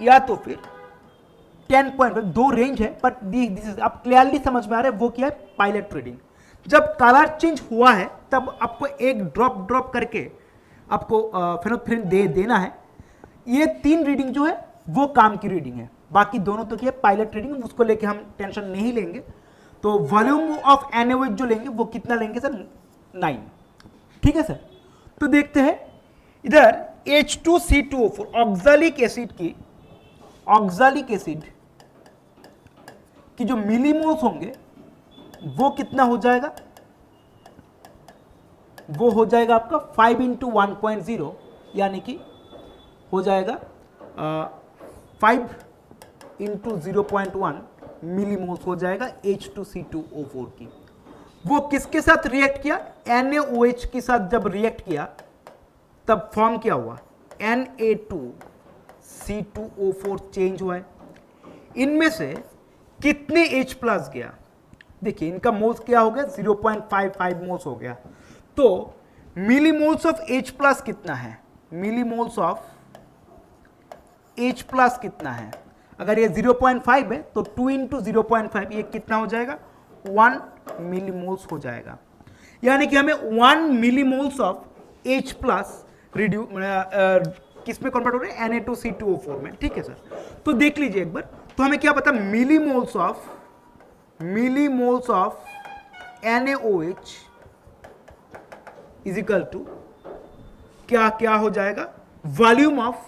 या तो फिर 10.5, दो रेंज है बट दिस इज आप क्लियरली समझ में आ रहा है वो क्या है पायलट रीडिंग. जब कलर चेंज हुआ है तब आपको एक ड्रॉप करके आपको फेनोप्थेलिन देना है. ये 3 रीडिंग जो है वो काम की रीडिंग है, बाकी दोनों तो क्या है पायलट रीडिंग, उसको लेके हम टेंशन नहीं लेंगे. तो वॉल्यूम ऑफ NaOH जो लेंगे वो कितना लेंगे सर 9. ठीक है सर. तो देखते हैं इधर H2C2O4 ऑक्सैलिक एसिड की जो मिलीमोल्स होंगे वो कितना हो जाएगा, वो हो जाएगा आपका 5 इंटू 1.0 यानी कि हो जाएगा 5 इंटू 0.1 मिलीमोल्स हो जाएगा H2C2O4 की. वो किसके साथ रिएक्ट किया, NaOH के साथ जब रिएक्ट किया तब फॉर्म क्या हुआ Na2C2O4 चेंज हुआ है. इनमें से कितने H प्लस गया, देखिए इनका मोल्स क्या हो गया 0.55 मोल्स हो गया. तो मिलीमोल्स ऑफ H प्लस कितना है, मिलीमोल्स ऑफ H प्लस कितना है, अगर ये 0.5 है तो 2 इंटू 0.5 ये कितना हो जाएगा 1 मिलीमोल्स हो जाएगा. यानी कि हमें 1 मिलीमोल्स ऑफ H प्लस किस में कन्वर्ट हो रहे हैं Na2C2O4 में. ठीक है सर. तो देख लीजिए एक बार, तो हमें क्या पता millimoles of NaOH is equal to क्या हो जाएगा volume of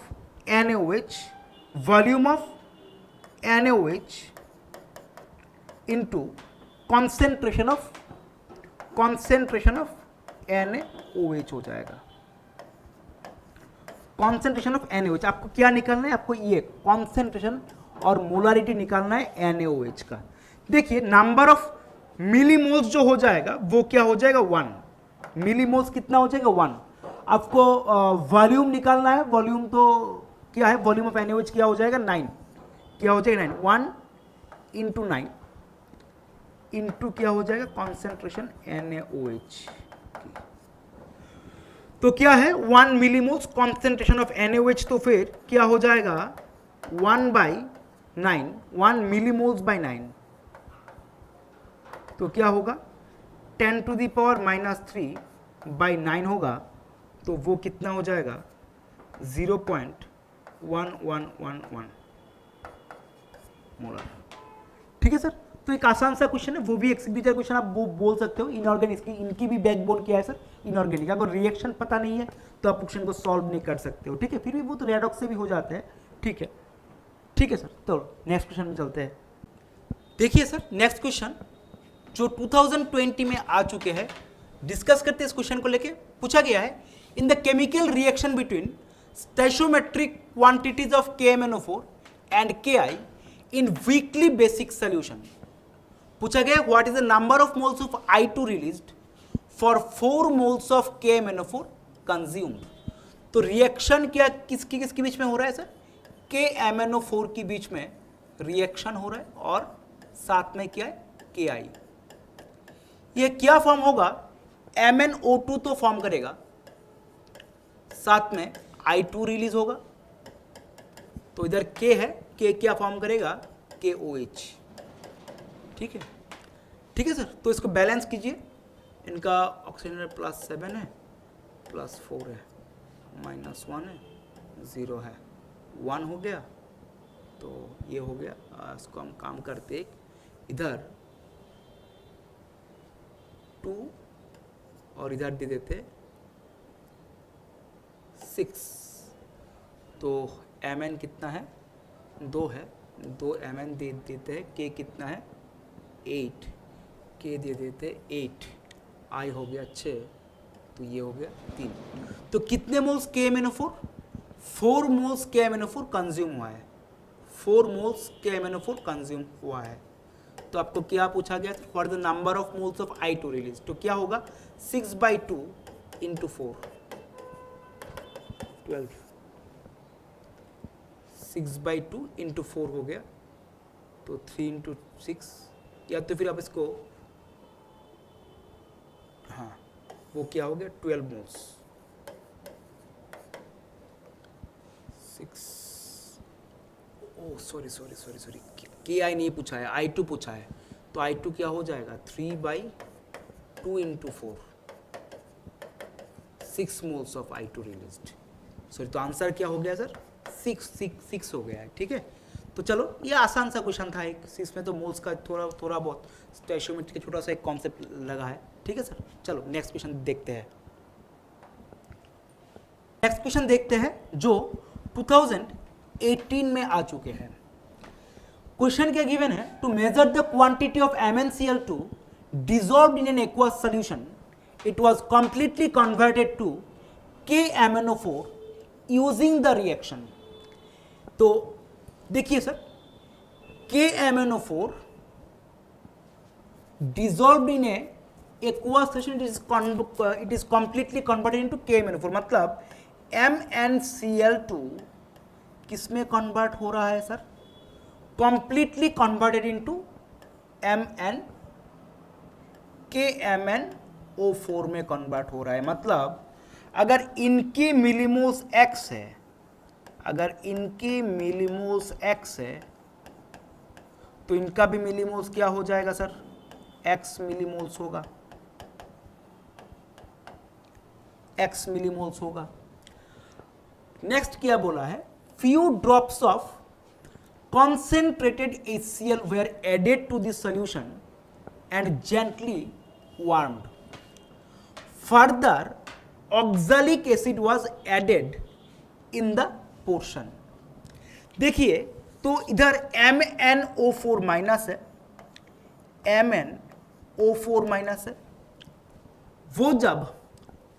NaOH into concentration of NaOH हो जाएगा. कॉन्सेंट्रेशन ऑफ NaOH आपको क्या निकालना है, आपको ये कॉन्सेंट्रेशन और मोलारिटी निकालना है NaOH का. देखिए नंबर ऑफ मिलीमोल्स जो हो जाएगा वो क्या हो जाएगा 1. मिलीमोल्स कितना हो जाएगा 1. आपको वॉल्यूम निकालना है, वॉल्यूम तो क्या है वॉल्यूम ऑफ NaOH क्या हो जाएगा 9. क्या हो जाएगा 9, 1 इंटू 9 इंटू क्या हो जाएगा कॉन्सेंट्रेशन NaOH. तो क्या है 1 मिलीमोल्स कॉन्सेंट्रेशन ऑफ NaOH, तो फिर क्या हो जाएगा 1 मिलीमोल्स बाई 9. तो क्या होगा 10 टू द पावर -3 बाई 9 होगा. तो वो कितना हो जाएगा 0.1111 मोलर. ठीक है सर. तो एक आसान सा क्वेश्चन है, वो भी एक सिग्नेचर क्वेश्चन आप वो बोल सकते हो. इनऑर्गेनिक इनकी भी बैकबोन क्या है सर इनऑर्गेनिक. अगर रिएक्शन पता नहीं है तो आप क्वेश्चन को सॉल्व नहीं कर सकते हो. ठीक है. फिर भी वो तो रेडॉक्स से भी हो जाते हैं. ठीक है सर. तो नेक्स्ट क्वेश्चन में चलते हैं. देखिए सर नेक्स्ट क्वेश्चन जो 2020 में आ चुके हैं, डिस्कस करते हैं इस क्वेश्चन को लेके. पूछा गया है in the chemical reaction between stoichiometric quantities of KMnO4 and Ki in weakly basic solution. पूछा गया what is the number of moles of I2 released for 4 moles of KMnO4 consumed. तो रिएक्शन क्या किसके बीच में हो रहा है सर, KMnO4 के बीच में रिएक्शन हो रहा है और साथ में क्या है Ki. ये क्या फॉर्म होगा, MnO2 तो फॉर्म करेगा, साथ में I2 रिलीज होगा. तो इधर K है, K क्या फॉर्म करेगा KOH. ठीक है सर. तो इसको बैलेंस कीजिए. इनका ऑक्सीजन +7 है, +4 है, -1 है, 0 है, 1 हो गया. तो ये हो गया. इसको हम काम करते इधर 2 और इधर दे देते 6, तो mn कितना है 2 है, 2 mn दे देते हैं, k कितना है 8, k दे देते 8, i हो गया 6, तो ये हो गया 3। तो कितने moles KMnO4? 4 moles KMnO4 consume हुआ है, 4 मोल्स KMnO4 कंज्यूम हुआ है। तो आपको क्या पूछा गया, for the number of moles of I2 release, तो क्या होगा 6/2 इंटू 4, 12, 6/2 इंटू 4 हो गया, तो 3 इंटू 6, या तो फिर आप इसको, हाँ वो क्या हो गया 12 मोल्स, 6, ओ सॉरी KI नहीं पूछा है, I2 पूछा है, तो I2 क्या हो जाएगा 3/2 into 4, 6 moles of I2 released. Sorry, तो आंसर क्या हो गया सर 6 हो गया है, ठीक है। तो चलो ये आसान सा क्वेश्चन था एक, इसमें तो मोल्स का थोड़ा बहुत स्टोइचियोमेट्री का छोटा सा एक कॉन्सेप्ट लगा है, ठीक है सर। चलो नेक्स्ट क्वेश्चन देखते हैं। नेक्स्ट क्वेश्चन देखते हैं जो 2018 में आ चुके हैं। क्वेश्चन क्या गिवन है, to measure the quantity of MnCl2 dissolved in an aqueous solution, it was completely converted to KMnO4 using the reaction। तो देखिए sir, KMnO4 dissolved in a aqueous solution, it is completely converted into KMnO4, मतलब MnCl2 किसमें convert हो रहा है sir, completely converted into KMnO4 में convert हो रहा है। मतलब अगर इनकी मिलीमोल्स x है, अगर इनकी मिलीमोल्स x है, तो इनका भी मिलीमोल्स क्या हो जाएगा सर, x मिलीमोल्स होगा, x मिलीमोल्स होगा। नेक्स्ट क्या बोला है, few drops of concentrated HCl were added to the solution and gently warmed. Further, oxalic acid was added in the portion। देखिए तो इधर MnO4 माइनस है, MnO4 माइनस है, वो जब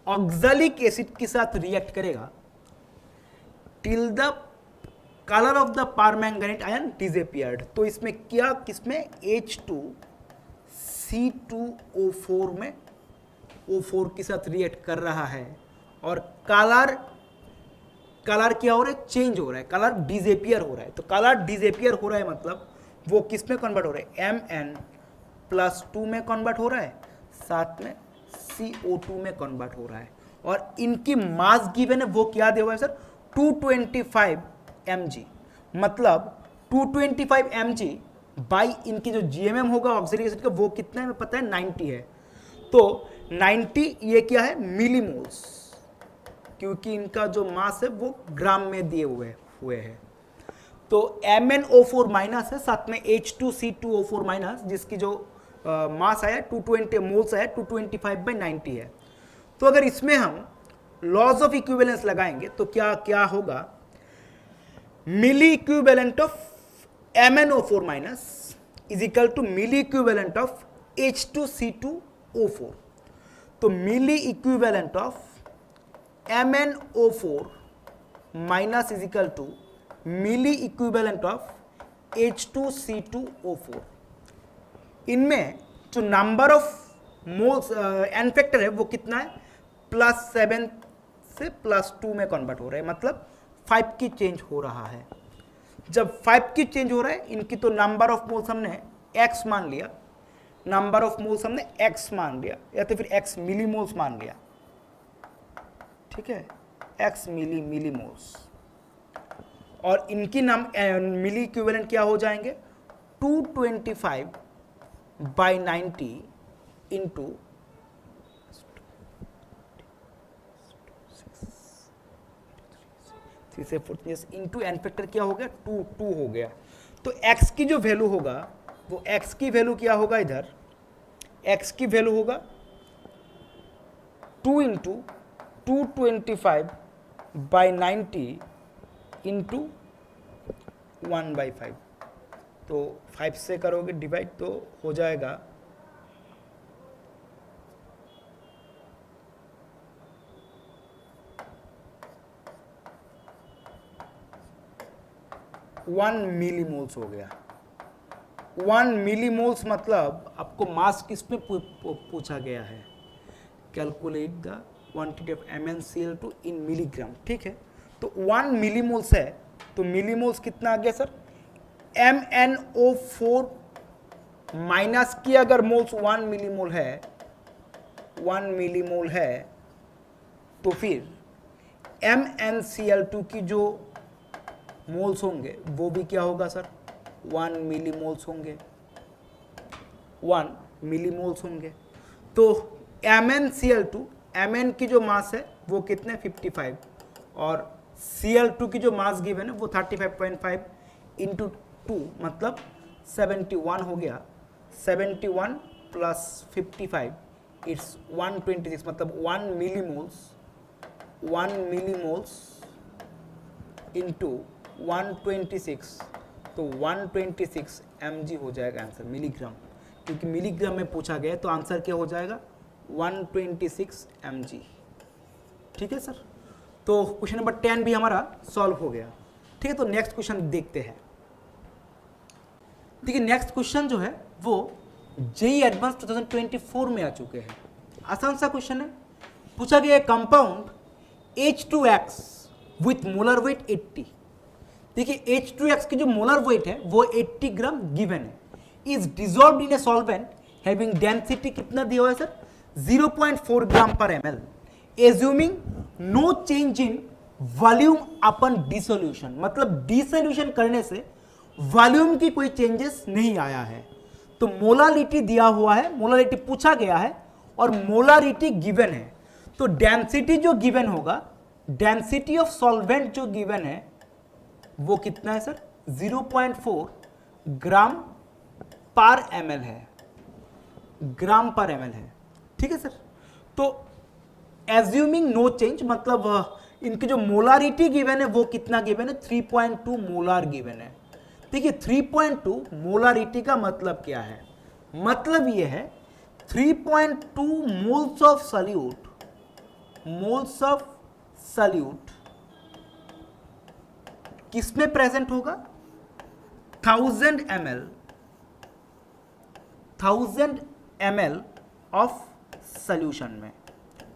ऑक्सैलिक एसिड के साथ रिएक्ट करेगा till the colour of the permanganate ion disappeared, तो इसमें क्या, किसमें H2C2O4 में O4 के साथ रिएक्ट कर रहा है, और कलर क्या हो रहा है, चेंज हो रहा है, कलर डिसअपीयर हो रहा है। तो कलर डिसअपीयर हो रहा है मतलब वो किस में कन्वर्ट हो रहा है, Mn+2 में कन्वर्ट हो रहा है, साथ में CO2 में कन्वर्ट हो रहा है, और इनकी मास गिवन है वो क्या दिया हुआ है सर 225 mg, मतलब 225 mg बाई इनकी जो GMM होगा ऑक्सैलिक एसिड का, वो कितना है पता है 90 है, तो 90 ये क्या है मिलीमोल्स, क्योंकि इनका जो मास है वो ग्राम में दिए हुए हैं। तो MnO4 माइनस है, साथ में H2C2O4 माइनस, जिसकी जो मास आया 220 मोल्स आया 225/90 है। तो अगर इसमें हम लॉज ऑफ इक्विवेलेंस लगाएंगे तो क्या होगा, milli equivalent of MnO4 minus is equal to milli equivalent of H2C2O4। तो milli equivalent of MnO4 minus is equal to milli equivalent of H2C2O4। इनमें जो number of moles n factor है वो कितना है, +7 से +2 में कन्वर्ट हो रहा है, मतलब 5 की चेंज हो रहा है। जब 5 की चेंज हो रहा है, इनकी तो नंबर ऑफ मोल्स हमने x मान लिया, नंबर ऑफ मोल्स हमने x मान लिया, या तो फिर x मिलीमोल्स मान लिया, ठीक है, x मिलीमोल्स, और इनकी मिली इक्विवेलेंट क्या हो जाएंगे 225/90 इंटू इंटू एन फैक्टर क्या हो गया 2 हो गया। तो x की जो वैल्यू होगा वो x की वैल्यू क्या होगा, इधर x की वैल्यू होगा 2 इंटू 225 बाई 90 इंटू 1/5, तो 5 से करोगे डिवाइड तो हो जाएगा 1 मिलीमोल्स हो गया। 1 मिलीमोल्स मतलब आपको मास किस में पूछा गया है, calculate the quantity of MnCl2 in milligram, ठीक है। तो 1 मिलीमोल्स है, तो मिलीमोल्स कितना आ गया सर, MnO4 माइनस की अगर मोल्स 1 मिलीमोल है, 1 मिलीमोल है, तो फिर MnCl2 की जो मोल्स होंगे वो भी क्या होगा सर, 1 मिलीमोल्स होंगे, 1 मिलीमोल्स होंगे। तो MnCl2, Mn की जो मास है वो कितने 55, और Cl2 की जो मास गिवन है वो 35.5 इंटू 2 मतलब 71 हो गया। 71 प्लस 55 इट्स 126, मतलब 1 मिलीमोल्स इंटू 126, तो 126 mg हो जाएगा आंसर, मिलीग्राम, क्योंकि मिलीग्राम में पूछा गया है तो आंसर क्या हो जाएगा 126 mg, ठीक है सर। तो क्वेश्चन नंबर 10 भी हमारा सॉल्व हो गया, ठीक है। तो नेक्स्ट क्वेश्चन देखते हैं। देखिए नेक्स्ट क्वेश्चन जो है वो जेईई एडवांस 2024 में आ चुके हैं। आसान सा क्वेश्चन है, पूछा गया है compound H2X with molar weight 80। देखिए H2X की जो मोलर वेट है वो 80 ग्राम गिवन है, is dissolved in a solvent having density कितना दिया हुआ है sir, 0.4 gram per ml, assuming no change in volume upon dissolution, मतलब डिसोल्यूशन करने से वॉल्यूम की कोई चेंजेस नहीं आया है। तो मोलारिटी दिया हुआ है, मोलारिटी पूछा गया है और मोलारिटी गिवन है, तो डेंसिटी जो गिवन होगा, डेंसिटी ऑफ सॉल्वेंट जो गिवन है वो कितना है सर, 0.4 ग्राम पर ml है, ग्राम पर ml है, ठीक है सर। तो एज्यूमिंग नो चेंज मतलब इनकी जो मोलारिटी गिवन है वो कितना गिवन है, 3.2 मोलार गिवन है। देखिए 3.2 मोलारिटी का मतलब क्या है, मतलब ये है 3.2 moles of solute, moles of solute किसमें प्रेजेंट होगा, 1000 ml ऑफ सॉल्यूशन में,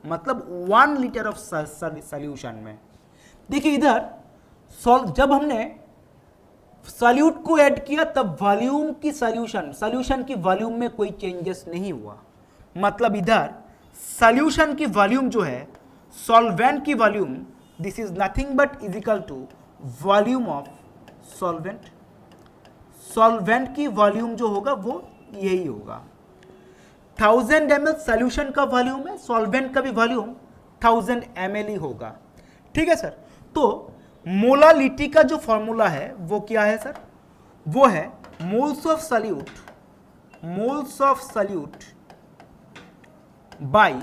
मतलब 1 लीटर ऑफ सॉल्यूशन में। देखिए इधर जब हमने सॉल्यूट को ऐड किया तब वॉल्यूम की सॉल्यूशन की वॉल्यूम में कोई चेंजेस नहीं हुआ, मतलब इधर सॉल्यूशन की वॉल्यूम जो है, सॉल्वेंट की volume, this is nothing but is equal to volume of solvent. Solvent की वॉल्यूम जो होगा वो यही होगा, 1000 ml सॉल्यूशन का वॉल्यूम है, सॉल्वेंट का भी वॉल्यूम 1000 ml ही होगा, ठीक है सर। तो मोलालिटी का जो फॉर्मूला है वो क्या है सर, वो है moles of solute by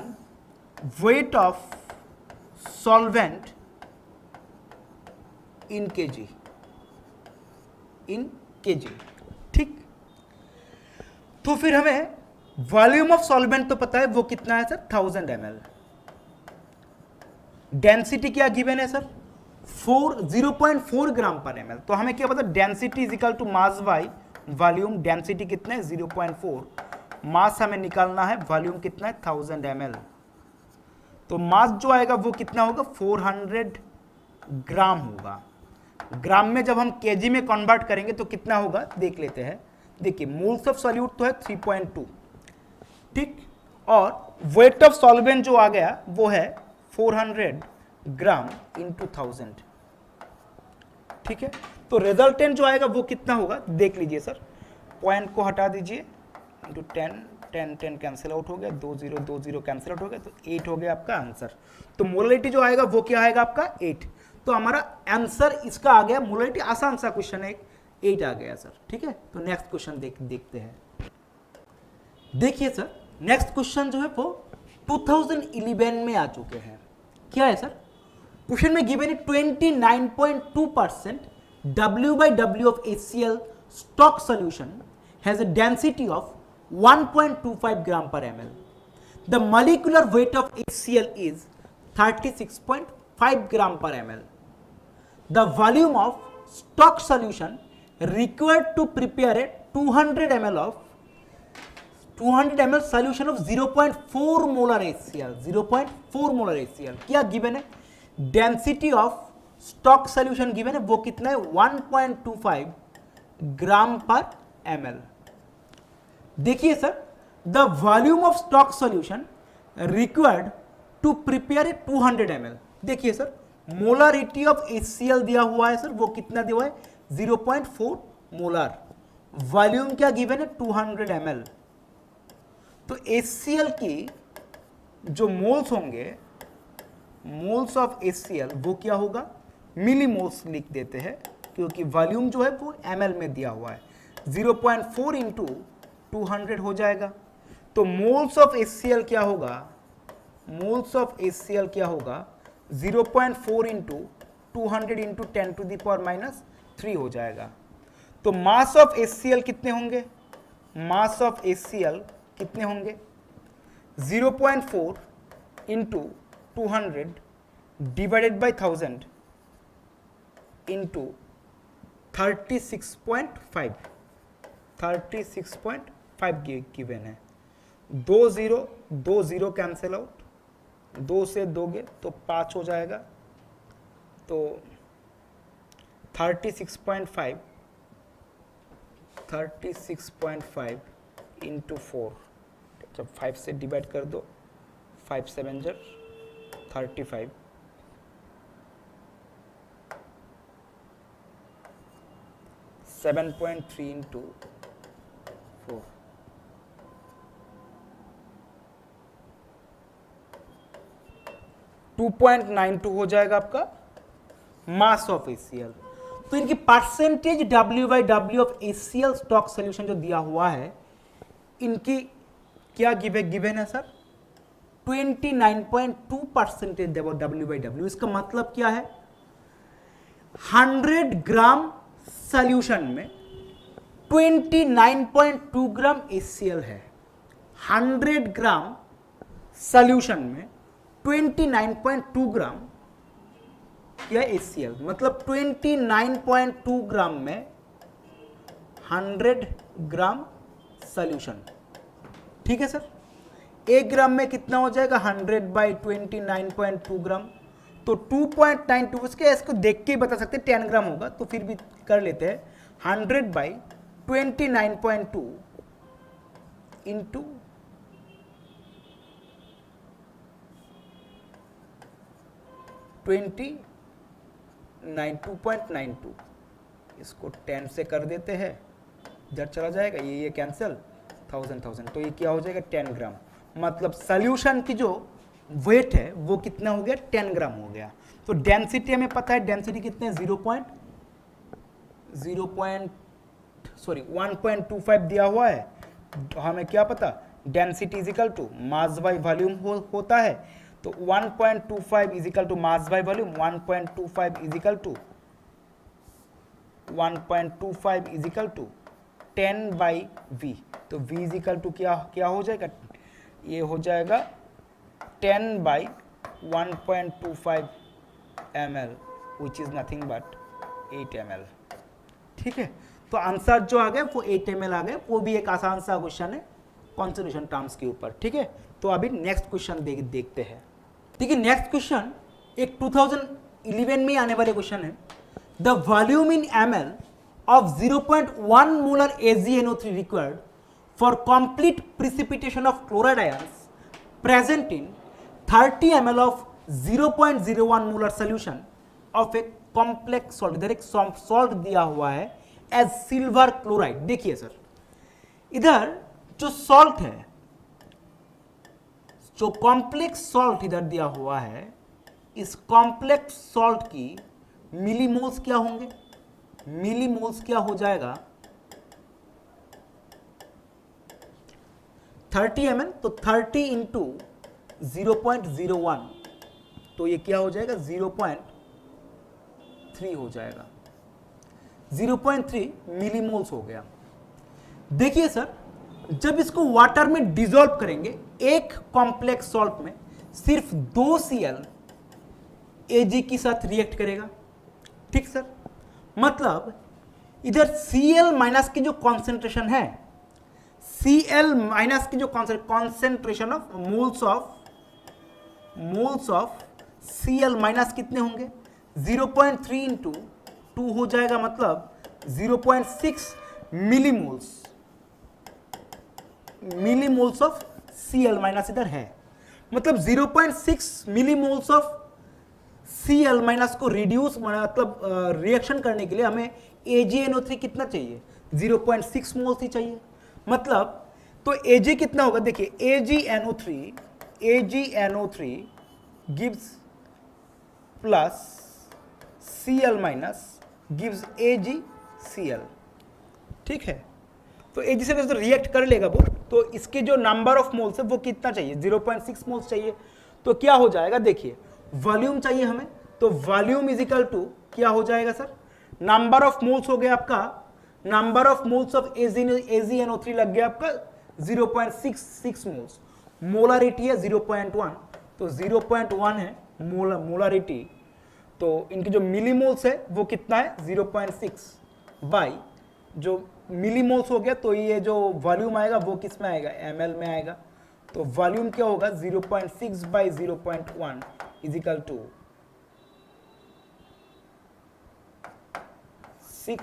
weight of solvent in KG, ठीक। तो फिर हमें वॉल्यूम ऑफ सॉल्वेंट तो पता है वो कितना है सर, 1000 ml। डेंसिटी क्या गिवन है सर, 0.4 ग्राम पर ml। तो हमें क्या पता, density is equal to mass by volume. Density कितना है 0.4, मास हमें निकालना है, वॉल्यूम कितना है 1000 ml। तो मास जो आएगा वो कितना होगा, 400 ग्राम होगा। ग्राम में जब हम केजी में कन्वर्ट करेंगे तो कितना होगा देख लेते हैं। देखिए मोल्स ऑफ सॉल्यूट तो है 3.2, ठीक, और वेट ऑफ सॉल्वेंट जो आ गया वो है 400 ग्राम इंटू 1000, ठीक है। तो रिजल्टेंट जो आएगा वो कितना होगा देख लीजिए सर, पॉइंट को हटा दीजिए, इंटू 10 कैंसिल आउट हो गया, 2 0 कैंसिल आउट हो गया, तो 8 हो गया आपका आंसर। तो मोलारिटी जो आएगा वो क्या आएगा आपका 8। तो हमारा आंसर इसका आ गया, मोलारिटी आसान सा क्वेश्चन है, 8 आ गया सर, ठीक है। तो नेक्स्ट क्वेश्चन देखते हैं। देखिए सर नेक्स्ट क्वेश्चन जो है वो 2011 में आ चुके हैं। क्या है सर, क्वेश्चन में गिवन है 29.2% W/W of HCl stock solution has a density of 1.25 gram per ml. The molecular weight of HCl is 36.5 gram per ml. The volume of stock solution required to prepare a 200 ml solution of 0.4 molar HCl. 0.4 molar HCl क्या given है? Density of stock solution given है, वो कितना है? 1.25 gram per ml. देखिए sir, the volume of stock solution required to prepare a 200 ml. देखिए sir, molarity of HCl दिया हुआ है सर, वो कितना दिया हुआ है? 0.4 मोलर. वॉल्यूम क्या गिवन है? 200 ml. तो HCl की जो मोल्स होंगे, मोल्स ऑफ HCl, वो क्या होगा? मिलीमोल्स लिख देते हैं, क्योंकि वॉल्यूम जो है वो ml में दिया हुआ है. 0.4 इंटू 200 हो जाएगा. तो मोल्स ऑफ HCl क्या होगा? मोल्स ऑफ HCl क्या होगा? 0.4 इंटू 200 इंटू 10⁻³ हो जाएगा. तो मास ऑफ HCl कितने होंगे? मास ऑफ HCl कितने होंगे? 0.4 into 200 divided by 1000 into 36.5. 36.5 given है. 2 0 कैंसिल आउट, 2 से दोगे तो 5 हो जाएगा. तो 36.5 इंटू 4, जब 5 से डिवाइड कर दो, 5 7 35, 7.3 इंटू 4, 2.92 हो जाएगा आपका मास ऑफ HCl. तो इनकी percentage W/W of HCl stock solution जो दिया हुआ है, इनकी क्या गिवन है सर? 29.2% W/W. इसका मतलब क्या है? 100 ग्राम सॉल्यूशन में 29.2 ग्राम HCl है. 100 ग्राम सॉल्यूशन में 29.2 ग्राम क्या HCl, मतलब 29.2 ग्राम में 100 ग्राम सॉल्यूशन. ठीक है सर. 1 ग्राम में कितना हो जाएगा? 100/29.2 ग्राम. तो 2.92, इसको देख के ही बता सकते हैं 10 ग्राम होगा, तो फिर भी कर लेते हैं. 100/29.2 इंटू 2.92, इसको 10 से कर देते हैं, इधर चला जाएगा, ये कैंसिल, 1000, तो ये क्या हो जाएगा? 10 ग्राम. मतलब सॉल्यूशन की जो वेट है वो कितना हो गया? 10 ग्राम हो गया. तो डेंसिटी हमें पता है, डेंसिटी कितने? 1.25 दिया हुआ है. हमें क्या पता? Density is equal to mass by volume होता है. तो 1.25 is equal to mass by volume. 1.25 is equal to 10/V. तो V इज इक्वल टू क्या हो जाएगा? ये हो जाएगा 10/1.25 ml, which is nothing but 8 ml. ठीक है. तो आंसर जो आ गए वो 8 ml आ गए. वो भी एक आसान सा क्वेश्चन है कॉन्सेंट्रेशन टर्म्स के ऊपर. ठीक है. तो अभी नेक्स्ट क्वेश्चन देखते हैं. ठीक है. नेक्स्ट क्वेश्चन एक 2011 में आने वाले क्वेश्चन है. The volume in ml of 0.1 molar AgNO3 required for complete precipitation of chloride ions present in 30 ml of 0.01 molar solution of a complex salt. इधर एक सॉल्ट दिया हुआ है एज सिल्वर क्लोराइड. देखिए सर, इधर जो सॉल्ट है, जो कॉम्प्लेक्स सॉल्ट इधर दिया हुआ है, इस कॉम्प्लेक्स सॉल्ट की मिलीमोल्स क्या होंगे? मिलीमोल्स क्या हो जाएगा? 30 ml. तो 30 इंटू 0.01 तो ये क्या हो जाएगा 0.3 हो जाएगा, 0.3 मिलीमोल्स हो गया। देखिए सर, जब इसको वाटर में डिसॉल्व करेंगे एक कॉम्प्लेक्स सॉल्ट में, सिर्फ 2 Cl Ag के साथ रिएक्ट करेगा। ठीक सर, मतलब इधर Cl माइनस की जो कॉन्सेंट्रेशन है, Cl माइनस की जो concentration of moles of Cl minus कितने होंगे 0.3 इंटू 2 हो जाएगा, मतलब 0.6 मिलीमोल्स ऑफ Cl माइनस इधर है, मतलब 0.6 मिलीमोल्स ऑफ Cl माइनस को रिड्यूस मतलब रिएक्शन करने के लिए हमें AgNO3 कितना चाहिए 0.6 मोल्स ही चाहिए। मतलब तो Ag कितना होगा, देखिए AgNO3 gives plus Cl minus gives AgCl। ठीक है, तो Ag से तो रिएक्ट कर लेगा वो, तो इसके जो नंबर ऑफ मोल्स है वो कितना चाहिए 0.6 मोल्स चाहिए। तो क्या हो जाएगा, देखिए वॉल्यूम चाहिए हमें, तो वॉल्यूम इज इक्वल टू क्या हो जाएगा सर, नंबर ऑफ मोल्स हो गया आपका, number of moles of AgNO3 लग गया आपका 0.66 मोल्स, मोलारिटी है 0.1, तो 0.1 है मोलारिटी, तो इनकी जो मिलीमोल्स है वो कितना है 0.6 बाई जो मिलीमोल्स हो गया, तो ये जो वॉल्यूम आएगा वो किस में आएगा ml में आएगा, तो वॉल्यूम क्या होगा 0.6 by 0.1 is equal to 6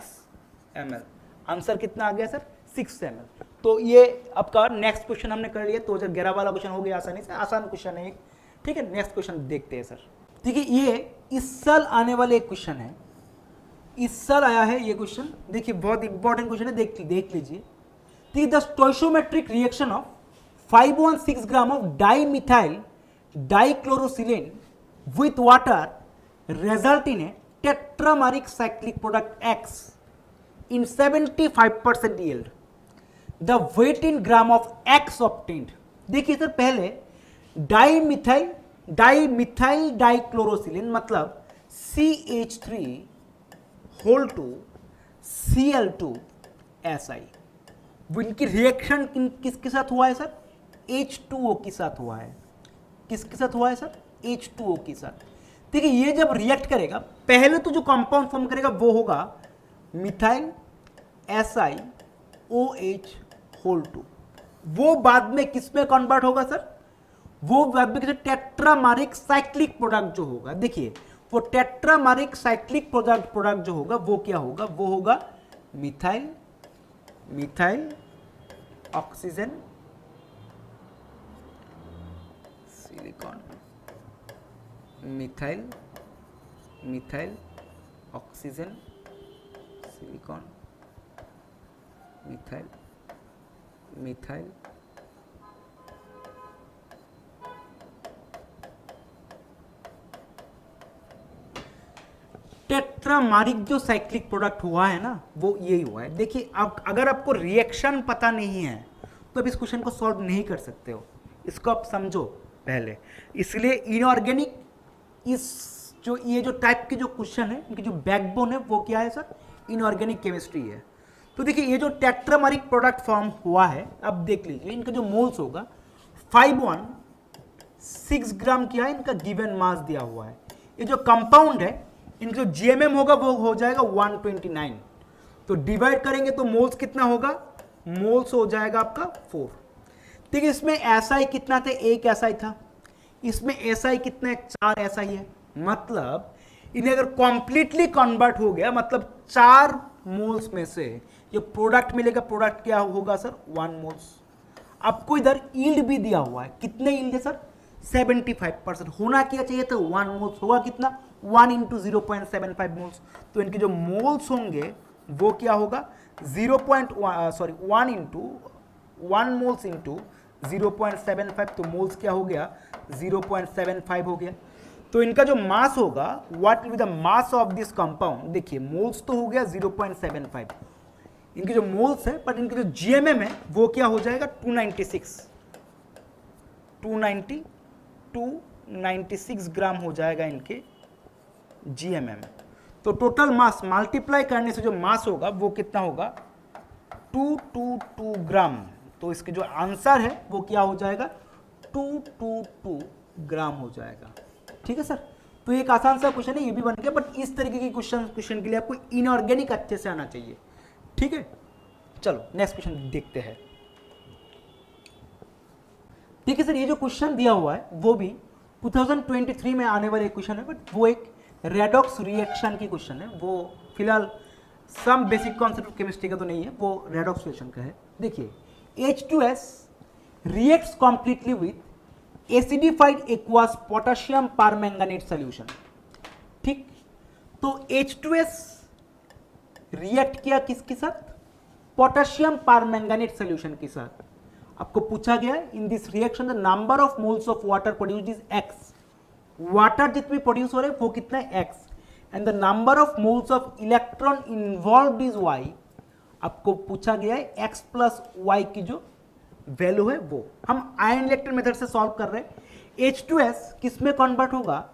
ml। Answer कितना आ गया सर 6 ml। तो ये आपका नेक्स्ट क्वेश्चन हमने कर लिया, 2011 वाला क्वेश्चन हो गया आसानी से, आसान क्वेश्चन है। ठीक है, नेक्स्ट क्वेश्चन देखते हैं सर। ठीक है, ये इस साल आने वाले एक क्वेश्चन है, इस साल आया है ये क्वेश्चन, देखिए बहुत इंपॉर्टेंट क्वेश्चन है, देख लीजिए। ठीक, the stoichiometric reaction of 516 gram of dimethyl dichlorosilane with water result in a tetrameric cyclic product X in 75% yield. The weight in gram of X obtained. देखिए सर, पहले डाइमिथाइल डाइक्लोरोसिलेन मतलब CH3 whole to Cl2Si, इनकी reaction किसके साथ हुआ है sir, H2O के साथ हुआ है। किसके साथ हुआ है सर, H2O के साथ। ठीक है, ये जब रिएक्ट करेगा पहले तो जो कंपाउंड फॉर्म करेगा वो होगा मिथाइल SiOH होल टू, वो बाद में किस में कन्वर्ट होगा सर, वो बाद में टेट्रामेरिक साइक्लिक प्रोडक्ट जो होगा, देखिए वो टेट्रामेरिक साइक्लिक प्रोडक्ट जो होगा वो क्या होगा, वो होगा methyl oxygen silicon, methyl oxygen silicon, methyl tetrameric जो साइक्लिक प्रोडक्ट हुआ है ना वो यही हुआ है। देखिए, आप अगर आपको रिएक्शन पता नहीं है तो आप इस क्वेश्चन को सॉल्व नहीं कर सकते हो, इसको आप समझो पहले। इसलिए इनऑर्गेनिक ये जो टाइप के जो क्वेश्चन है इनकी जो बैकबोन है वो क्या है सर, इनऑर्गेनिक केमिस्ट्री है। तो देखिए ये जो टेट्रामेरिक प्रोडक्ट फॉर्म हुआ है, अब देख लीजिए इनका जो मोल्स होगा 516 ग्राम क्या है, इनका गिवन मास दिया हुआ है। ये जो कंपाउंड है इनका जो GMM होगा वो हो जाएगा 129, तो डिवाइड करेंगे तो मोल्स कितना होगा, मोल्स हो जाएगा आपका 4। ठीक है, इसमें SI कितना थे, एक SI था, इसमें SI कितना है, 4 SI है, मतलब इन्हें अगर कॉम्प्लीटली कन्वर्ट हो गया, मतलब 4 मोल्स में से ये प्रोडक्ट मिलेगा, प्रोडक्ट क्या होगा सर 1 मोल्स। आपको इधर यील्ड भी दिया हुआ है, कितने यील्ड है सर 75%, होना क्या चाहिए था 1 मोल्स, होगा कितना 1 इंटू 0.75 मोल्स, तो इनके जो मोल्स होंगे वो क्या होगा 1 इंटू 1 मोल्स इंटू 0.75, तो मोल्स क्या हो गया 0.75 हो गया। तो इनका जो मास होगा, what will be the mass of this compound, देखिए मोल्स तो हो गया 0.75, इनके जो मोल्स है, बट इनके जो GMM है वो क्या हो जाएगा 292 96 ग्राम हो जाएगा इनके GMM। तो टोटल मास मल्टीप्लाई करने से जो मास होगा वो कितना होगा 222 ग्राम। तो इसके जो आंसर है वो क्या हो जाएगा 222 ग्राम हो जाएगा। ठीक है सर, तो एक आसान सा क्वेश्चन है, ये भी बन गया, बट इस तरीके की क्वेश्चन के लिए आपको इनऑर्गेनिक अच्छे से आना चाहिए। ठीक है, चलो नेक्स्ट क्वेश्चन देखते हैं। ठीक है सर, ये जो क्वेश्चन दिया हुआ है वो भी 2023 में आने वाले क्वेश्चन है, बट वो एक रेडॉक्स रिएक्शन की क्वेश्चन है। वो फिलहाल some basic concept of chemistry का तो नहीं है, वो रेडॉक्स रिएक्शन का है। देखिए H2S reacts completely with acidified aqueous potassium permanganate solution। ठीक, तो H2S रिएक्ट किया किसके साथ, पोटेशियम परमैंगनेट सॉल्यूशन के साथ। आपको पूछा गया in this reaction the number of moles of water produced is x। Water जितने प्रोड्यूस हो रहे हैं वो कितना है x, and the number of moles of electron involved is y। आपको पूछा गया है x प्लस y की जो वैल्यू है वो। हम आयन इलेक्ट्रॉन मेथड से सॉल्व कर रहे हैं। H2S किस में कन्वर्ट होगा,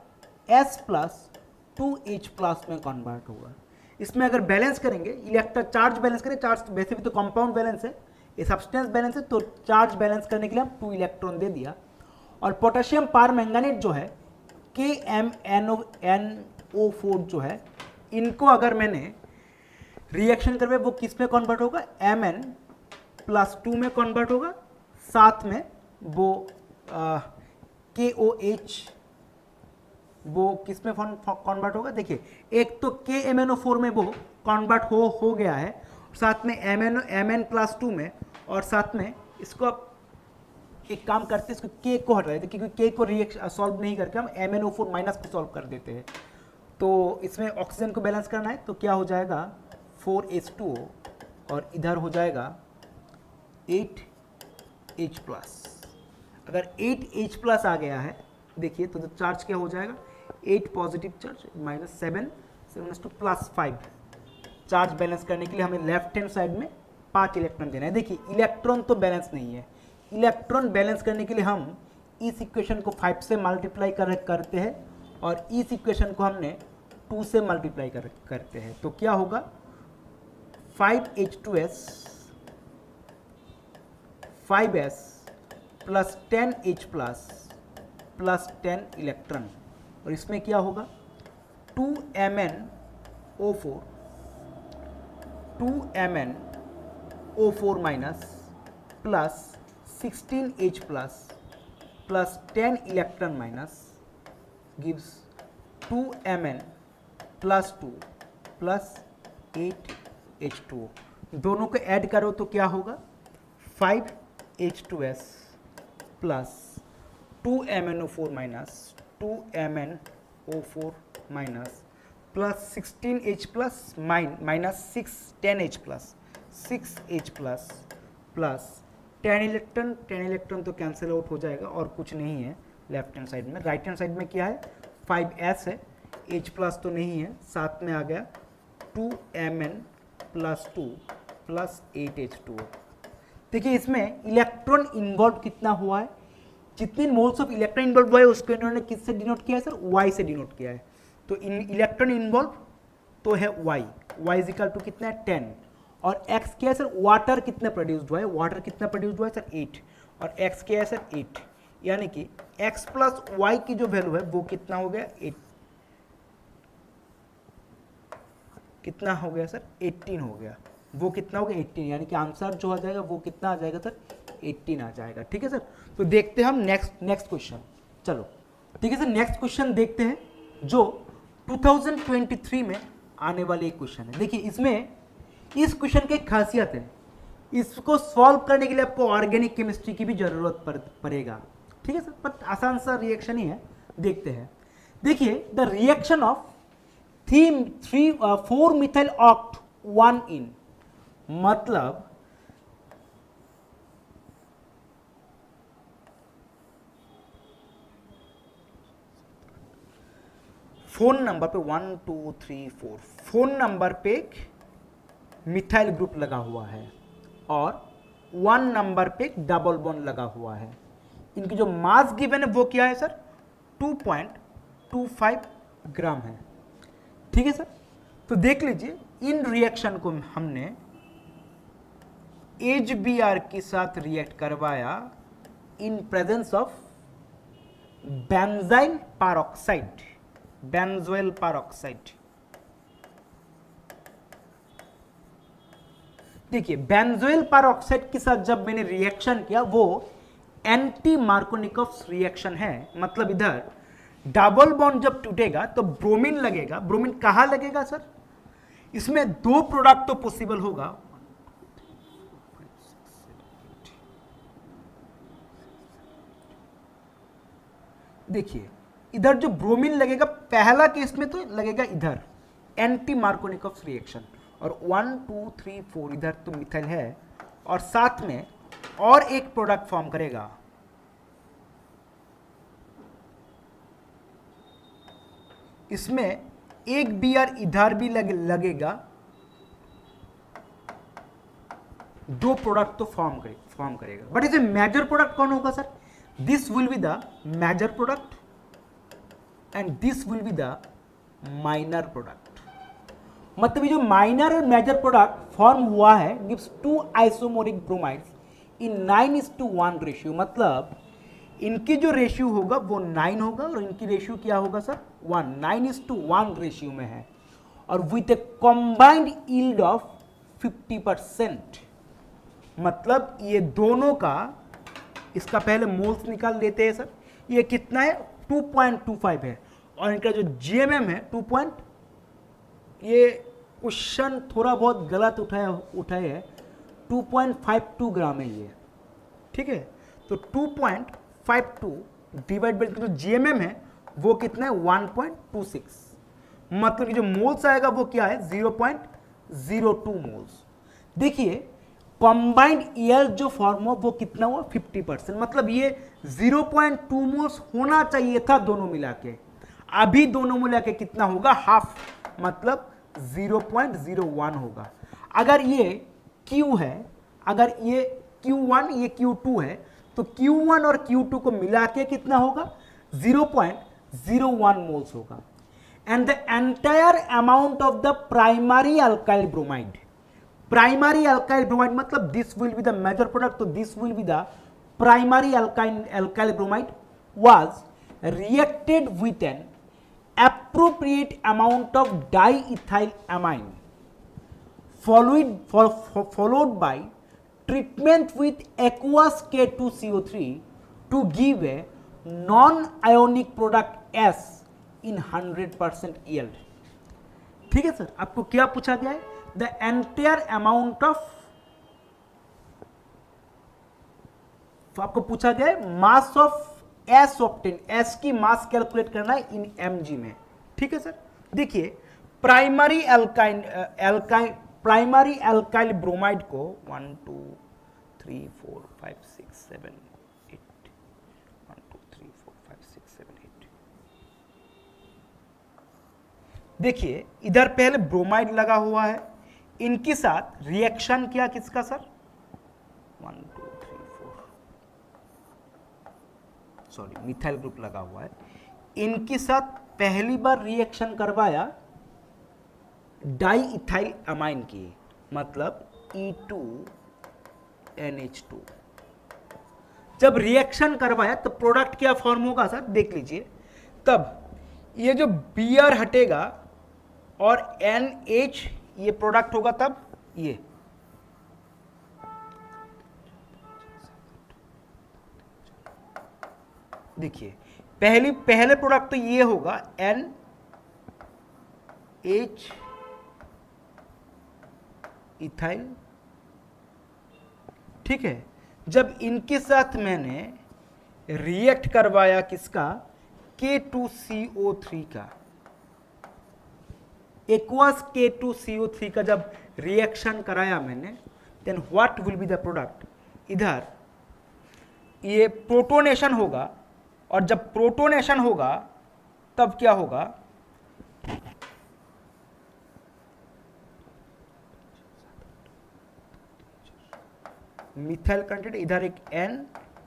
S प्लस 2H प्लस में कन्वर्ट होगा। इसमें अगर बैलेंस करेंगे, इलेक्ट्रॉन चार्ज बैलेंस करें, चार्ज वैसे भी तो कंपाउंड बैलेंस है, ये सब्सटेंस बैलेंस है, तो चार्ज बैलेंस करने के लिए हम 2 इलेक्ट्रॉन दे दिया। और पोटेशियम परमैंगनेट जो है KMnO4 जो है, इनको अगर मैंने रिएक्शन करवे वो किस में कन्वर्ट होगा, Mn प्लस 2 में कन्वर्ट होगा, साथ में वो KOH वो किस में कन्वर्ट होगा। देखिए एक तो KMnO4 में वो कन्वर्ट हो गया है, साथ में Mn प्लस 2 में, और साथ में इसको आप एक काम करते हैं, इसको K को हटा देते, क्योंकि K को रिएक्शन सॉल्व नहीं करके हम MnO4 माइनस को सॉल्व कर देते हैं। तो इसमें ऑक्सीजन को बैलेंस करना है, तो क्या हो जाएगा 4H2O, और इधर हो जाएगा 8H प्लस। अगर 8H प्लस आ गया है, देखिए तो चार्ज क्या हो जाएगा 8 positive charge minus 7 plus 5। Charge balance करने के लिए हमें लेफ्ट हैंड साइड में 5 इलेक्ट्रॉन देना है। देखिए इलेक्ट्रॉन तो बैलेंस नहीं है, इलेक्ट्रॉन बैलेंस करने के लिए हम इस इक्वेशन को 5 से मल्टीप्लाई करते हैं, और इस इक्वेशन को हमने 2 से मल्टीप्लाई करते हैं। तो क्या होगा 5H2S 5S plus 10H plus 10 electron, और इसमें क्या होगा 2MnO4 minus plus 16H plus 10 electron minus gives 2Mn plus 2 plus 8H2O। दोनों को ऐड करो तो क्या होगा 5H2S plus 2MnO4 minus 2MnO4 minus plus 16H plus minus 10H plus 6H plus 10 electron तो कैंसिल आउट हो जाएगा, और कुछ नहीं है लेफ्ट हैंड साइड में। राइट हैंड साइड में क्या है 5S है, H प्लस तो नहीं है, साथ में आ गया 2Mn प्लस 2 प्लस 8H2O। देखिए इसमें इलेक्ट्रॉन इन्वॉल्व कितना हुआ है, जितने मोल्स ऑफ इलेक्ट्रॉन इन्वॉल्व हुआ है उसको इन्होंने किससे डिनोट किया है सर, Y से डिनोट किया है। तो इलेक्ट्रॉन इन्वॉल्व तो है y इज इक्वल टू कितना है 10, और x क्या है सर, वाटर कितना प्रोड्यूस्ड हुआ है, वाटर कितना प्रोड्यूस्ड हुआ है सर 8, और x क्या है सर 8, यानी कि x प्लस y की जो वैल्यू है वो कितना हो गया 8, कितना हो गया सर 18 हो गया, वो कितना हो गया 18, यानी कि आंसर जो आ जाएगा वो कितना आ जाएगा सर 18 आ जाएगा। ठीक है सर, तो देखते हैं हम नेक्स्ट क्वेश्चन। चलो ठीक है सर, नेक्स्ट क्वेश्चन देखते हैं जो 2023 में आने वाले एक क्वेश्चन है। देखिए इसमें इस क्वेश्चन की एक खासियत है, इसको सॉल्व करने के लिए आपको ऑर्गेनिक केमिस्ट्री की भी जरूरत पड़ेगा। ठीक है सर, बट आसान सा रिएक्शन ही है, देखते हैं। देखिए the reaction of 4 methyl oct 1 इन, मतलब फोन नंबर पे 1 2 3 4 फोन नंबर पे एक मिथाइल ग्रुप लगा हुआ है और 1 नंबर पे एक डबल बॉन्ड लगा हुआ है। इनकी जो मास गिवन है वो क्या है सर 2.25 ग्राम है। ठीक है सर, तो देख लीजिए इन रिएक्शन को हमने HBr के साथ रिएक्ट करवाया in presence of benzyl peroxide, benzoyl peroxide. देखिए बेंजोइल पैरोक्साइड के साथ जब मैंने रिएक्शन किया वो एंटी मार्कोनिकोव रिएक्शन है, मतलब इधर डबल बॉन्ड जब टूटेगा तो ब्रोमीन लगेगा। ब्रोमीन कहां लगेगा सर? इसमें दो प्रोडक्ट तो पॉसिबल होगा, देखिए इधर जो ब्रोमीन लगेगा पहला केस में तो लगेगा इधर एंटी मार्कोनिकोव रिएक्शन, और 1 2 3 4 इधर तो मिथाइल है, और साथ में और एक प्रोडक्ट फॉर्म करेगा, इसमें एक Br इधर भी लगेगा, दो प्रोडक्ट तो फॉर्म करेगा। बट इसे मेजर प्रोडक्ट कौन होगा sir? This will be the major product and this will be the minor product. मतलब ये जो माइनर और मेजर प्रोडक्ट फॉर्म हुआ है gives to isomeric bromides in 9:1 ratio. मतलब इनकी जो रेशियो होगा वो 9 होगा और इनकी रेशियो क्या होगा सर? 1। 9:1 रेशियो में है और with A combined yield of 50%। मतलब ये दोनों का, इसका पहले मोल्स निकाल लेते हैं सर। ये कितना है? 2.25 है, और इनका जो GMM है 2. ये क्वेश्चन थोड़ा बहुत गलत उठाए है, 2.52 ग्राम है ये। ठीक है, तो 2.52 डिवाइड बाई जो GMM है वो कितना है? 1.26। मतलब कि जो मोल्स आएगा वो क्या है? 0.02 मोल्स। देखिए कंबाइंड ईयर जो फॉर्म हो वो कितना हुआ? 50%। मतलब ये 0.2 मोल्स होना चाहिए था दोनों मिला के, अभी दोनों मिला के कितना होगा? हाफ, मतलब 0.01 होगा। अगर ये Q है, अगर ये Q1 ये Q2 है, तो Q1 और Q2 को मिला के कितना होगा? 0.01 मोल्स होगा। And the entire amount of the primary alkyl bromide, primary alkyl bromide मतलब this will be the major product, तो this will be the primary alkyl bromide was reacted with an appropriate amount of diethyl amine followed by treatment with aqueous K2CO3 to give a non-ionic product S in 100% yield। ठीक है sir, आपको क्या पूछा गया है? The entire amount of, आपको पूछा गया है mass of S obtained, S की मास कैलकुलेट करना है इन mg में। ठीक है सर, देखिए प्राइमरी अल्काइल ब्रोमाइड को 1 2 3 4 5 6 7 8 1 2 3 4 5 6 7 8। देखिए इधर पहले ब्रोमाइड लगा हुआ है, इनके साथ रिएक्शन किया किसका सर? 1 2 3 4 सॉरी मिथाइल ग्रुप लगा हुआ है, इनके साथ पहली बार रिएक्शन करवाया डाइइथाइल अमाइन की, मतलब E2NH2। जब रिएक्शन करवाया तो प्रोडक्ट क्या फॉर्म होगा सर? देख लीजिए, तब ये जो Br हटेगा और NH ये प्रोडक्ट होगा, तब ये देखिए पहले प्रोडक्ट तो ये होगा NH इथाइल। ठीक है, जब इनके साथ मैंने रिएक्ट करवाया किसका? K2CO3 का, एक्वस K2CO3 का जब रिएक्शन कराया मैंने, then what will be the product? इधर ये प्रोटोनेशन होगा, और जब प्रोटोनेशन होगा तब क्या होगा? मिथाइल कंटेंट, इधर एक N,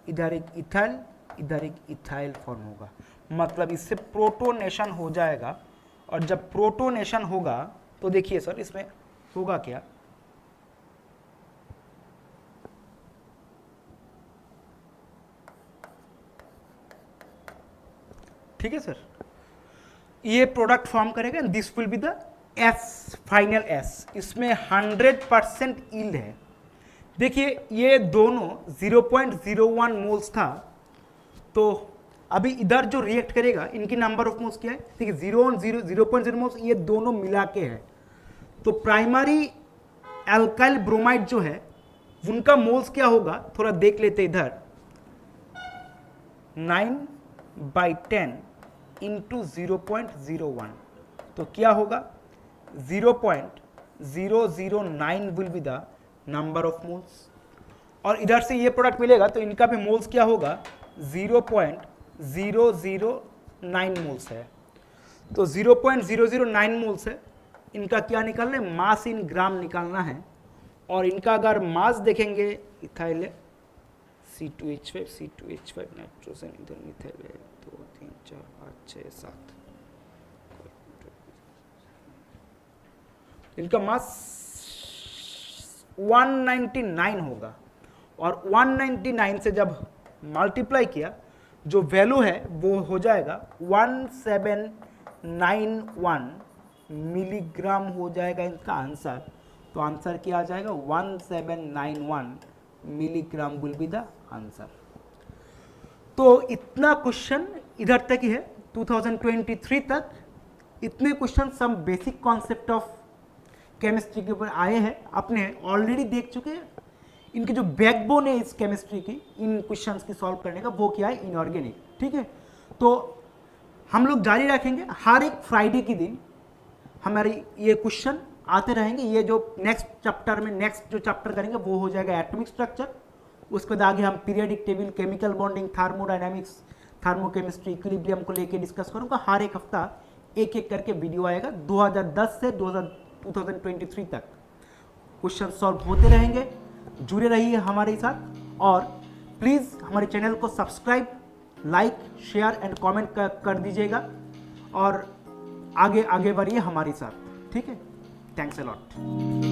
इधर एक इथाइल, इधर एक इथाइल फॉर्म होगा। मतलब इससे प्रोटोनेशन हो जाएगा, और जब प्रोटोनेशन होगा तो देखिए सर इसमें होगा क्या, ठीक है सर, ये प्रोडक्ट फॉर्म करेगा, this will be the S, final S. इसमें 100% यील्ड है। देखिए ये दोनों 0.01 मोल्स था, तो अभी इधर जो रिएक्ट करेगा इनकी नंबर ऑफ मोल्स क्या है, ठीक है 0.0 मोल्स, ये दोनों मिला के है। तो प्राइमरी एल्काइल ब्रोमाइड जो है उनका मोल्स क्या होगा, थोड़ा देख लेते इधर, 9/10 इंटू 0.01, तो क्या होगा 0.009 will be the number of moles. और इधर से ये प्रोडक्ट मिलेगा तो इनका भी मोल्स क्या होगा 0.009 मोल्स है। तो 0.009 मोल्स है, इनका क्या निकालना है, मास इन ग्राम निकालना है। और इनका अगर मास देखेंगे, इथाइल है C2H5 नाइट्रोजन, इधर मिथाइल है 2 3 4 5 6 7, इनका मास 199 होगा। और 199 से जब मल्टीप्लाई किया जो वैल्यू है वो हो जाएगा 1791 मिलीग्राम हो जाएगा इनका आंसर। तो आंसर क्या आ जाएगा 1791 milligram will be the answer. तो इतना क्वेश्चन इधर तक ही है, 2023 तक इतने question some basic concept of chemistry के ऊपर आए हैं, अपने ऑलरेडी देख चुके हैं। इनकी जो बैकबोन है इस केमिस्ट्री की, इन क्वेश्चंस की सॉल्व करने का, वो क्या है, इनऑर्गेनिक, ठीक है। तो हम लोग जारी रखेंगे, हर एक फ्राइडे के दिन हमारे ये क्वेश्चन आते रहेंगे। ये जो नेक्स्ट चैप्टर में नेक्स्ट जो चैप्टर करेंगे वो हो जाएगा एटॉमिक स्ट्रक्चर, उसके बाद आगे हम periodic table, chemical bonding, thermodynamics, thermochemistry, equilibrium को लेके डिस्कस करूंगा। हर एक हफ्ता एक एक करके वीडियो आएगा। 2010 से 2023 तक क्वेश्चन सॉल्व होते रहेंगे। जुड़े रहिए हमारे साथ, और प्लीज़ हमारे चैनल को subscribe, like, share and comment कर दीजिएगा, और आगे बढ़िए हमारे साथ, ठीक है। Thanks a lot.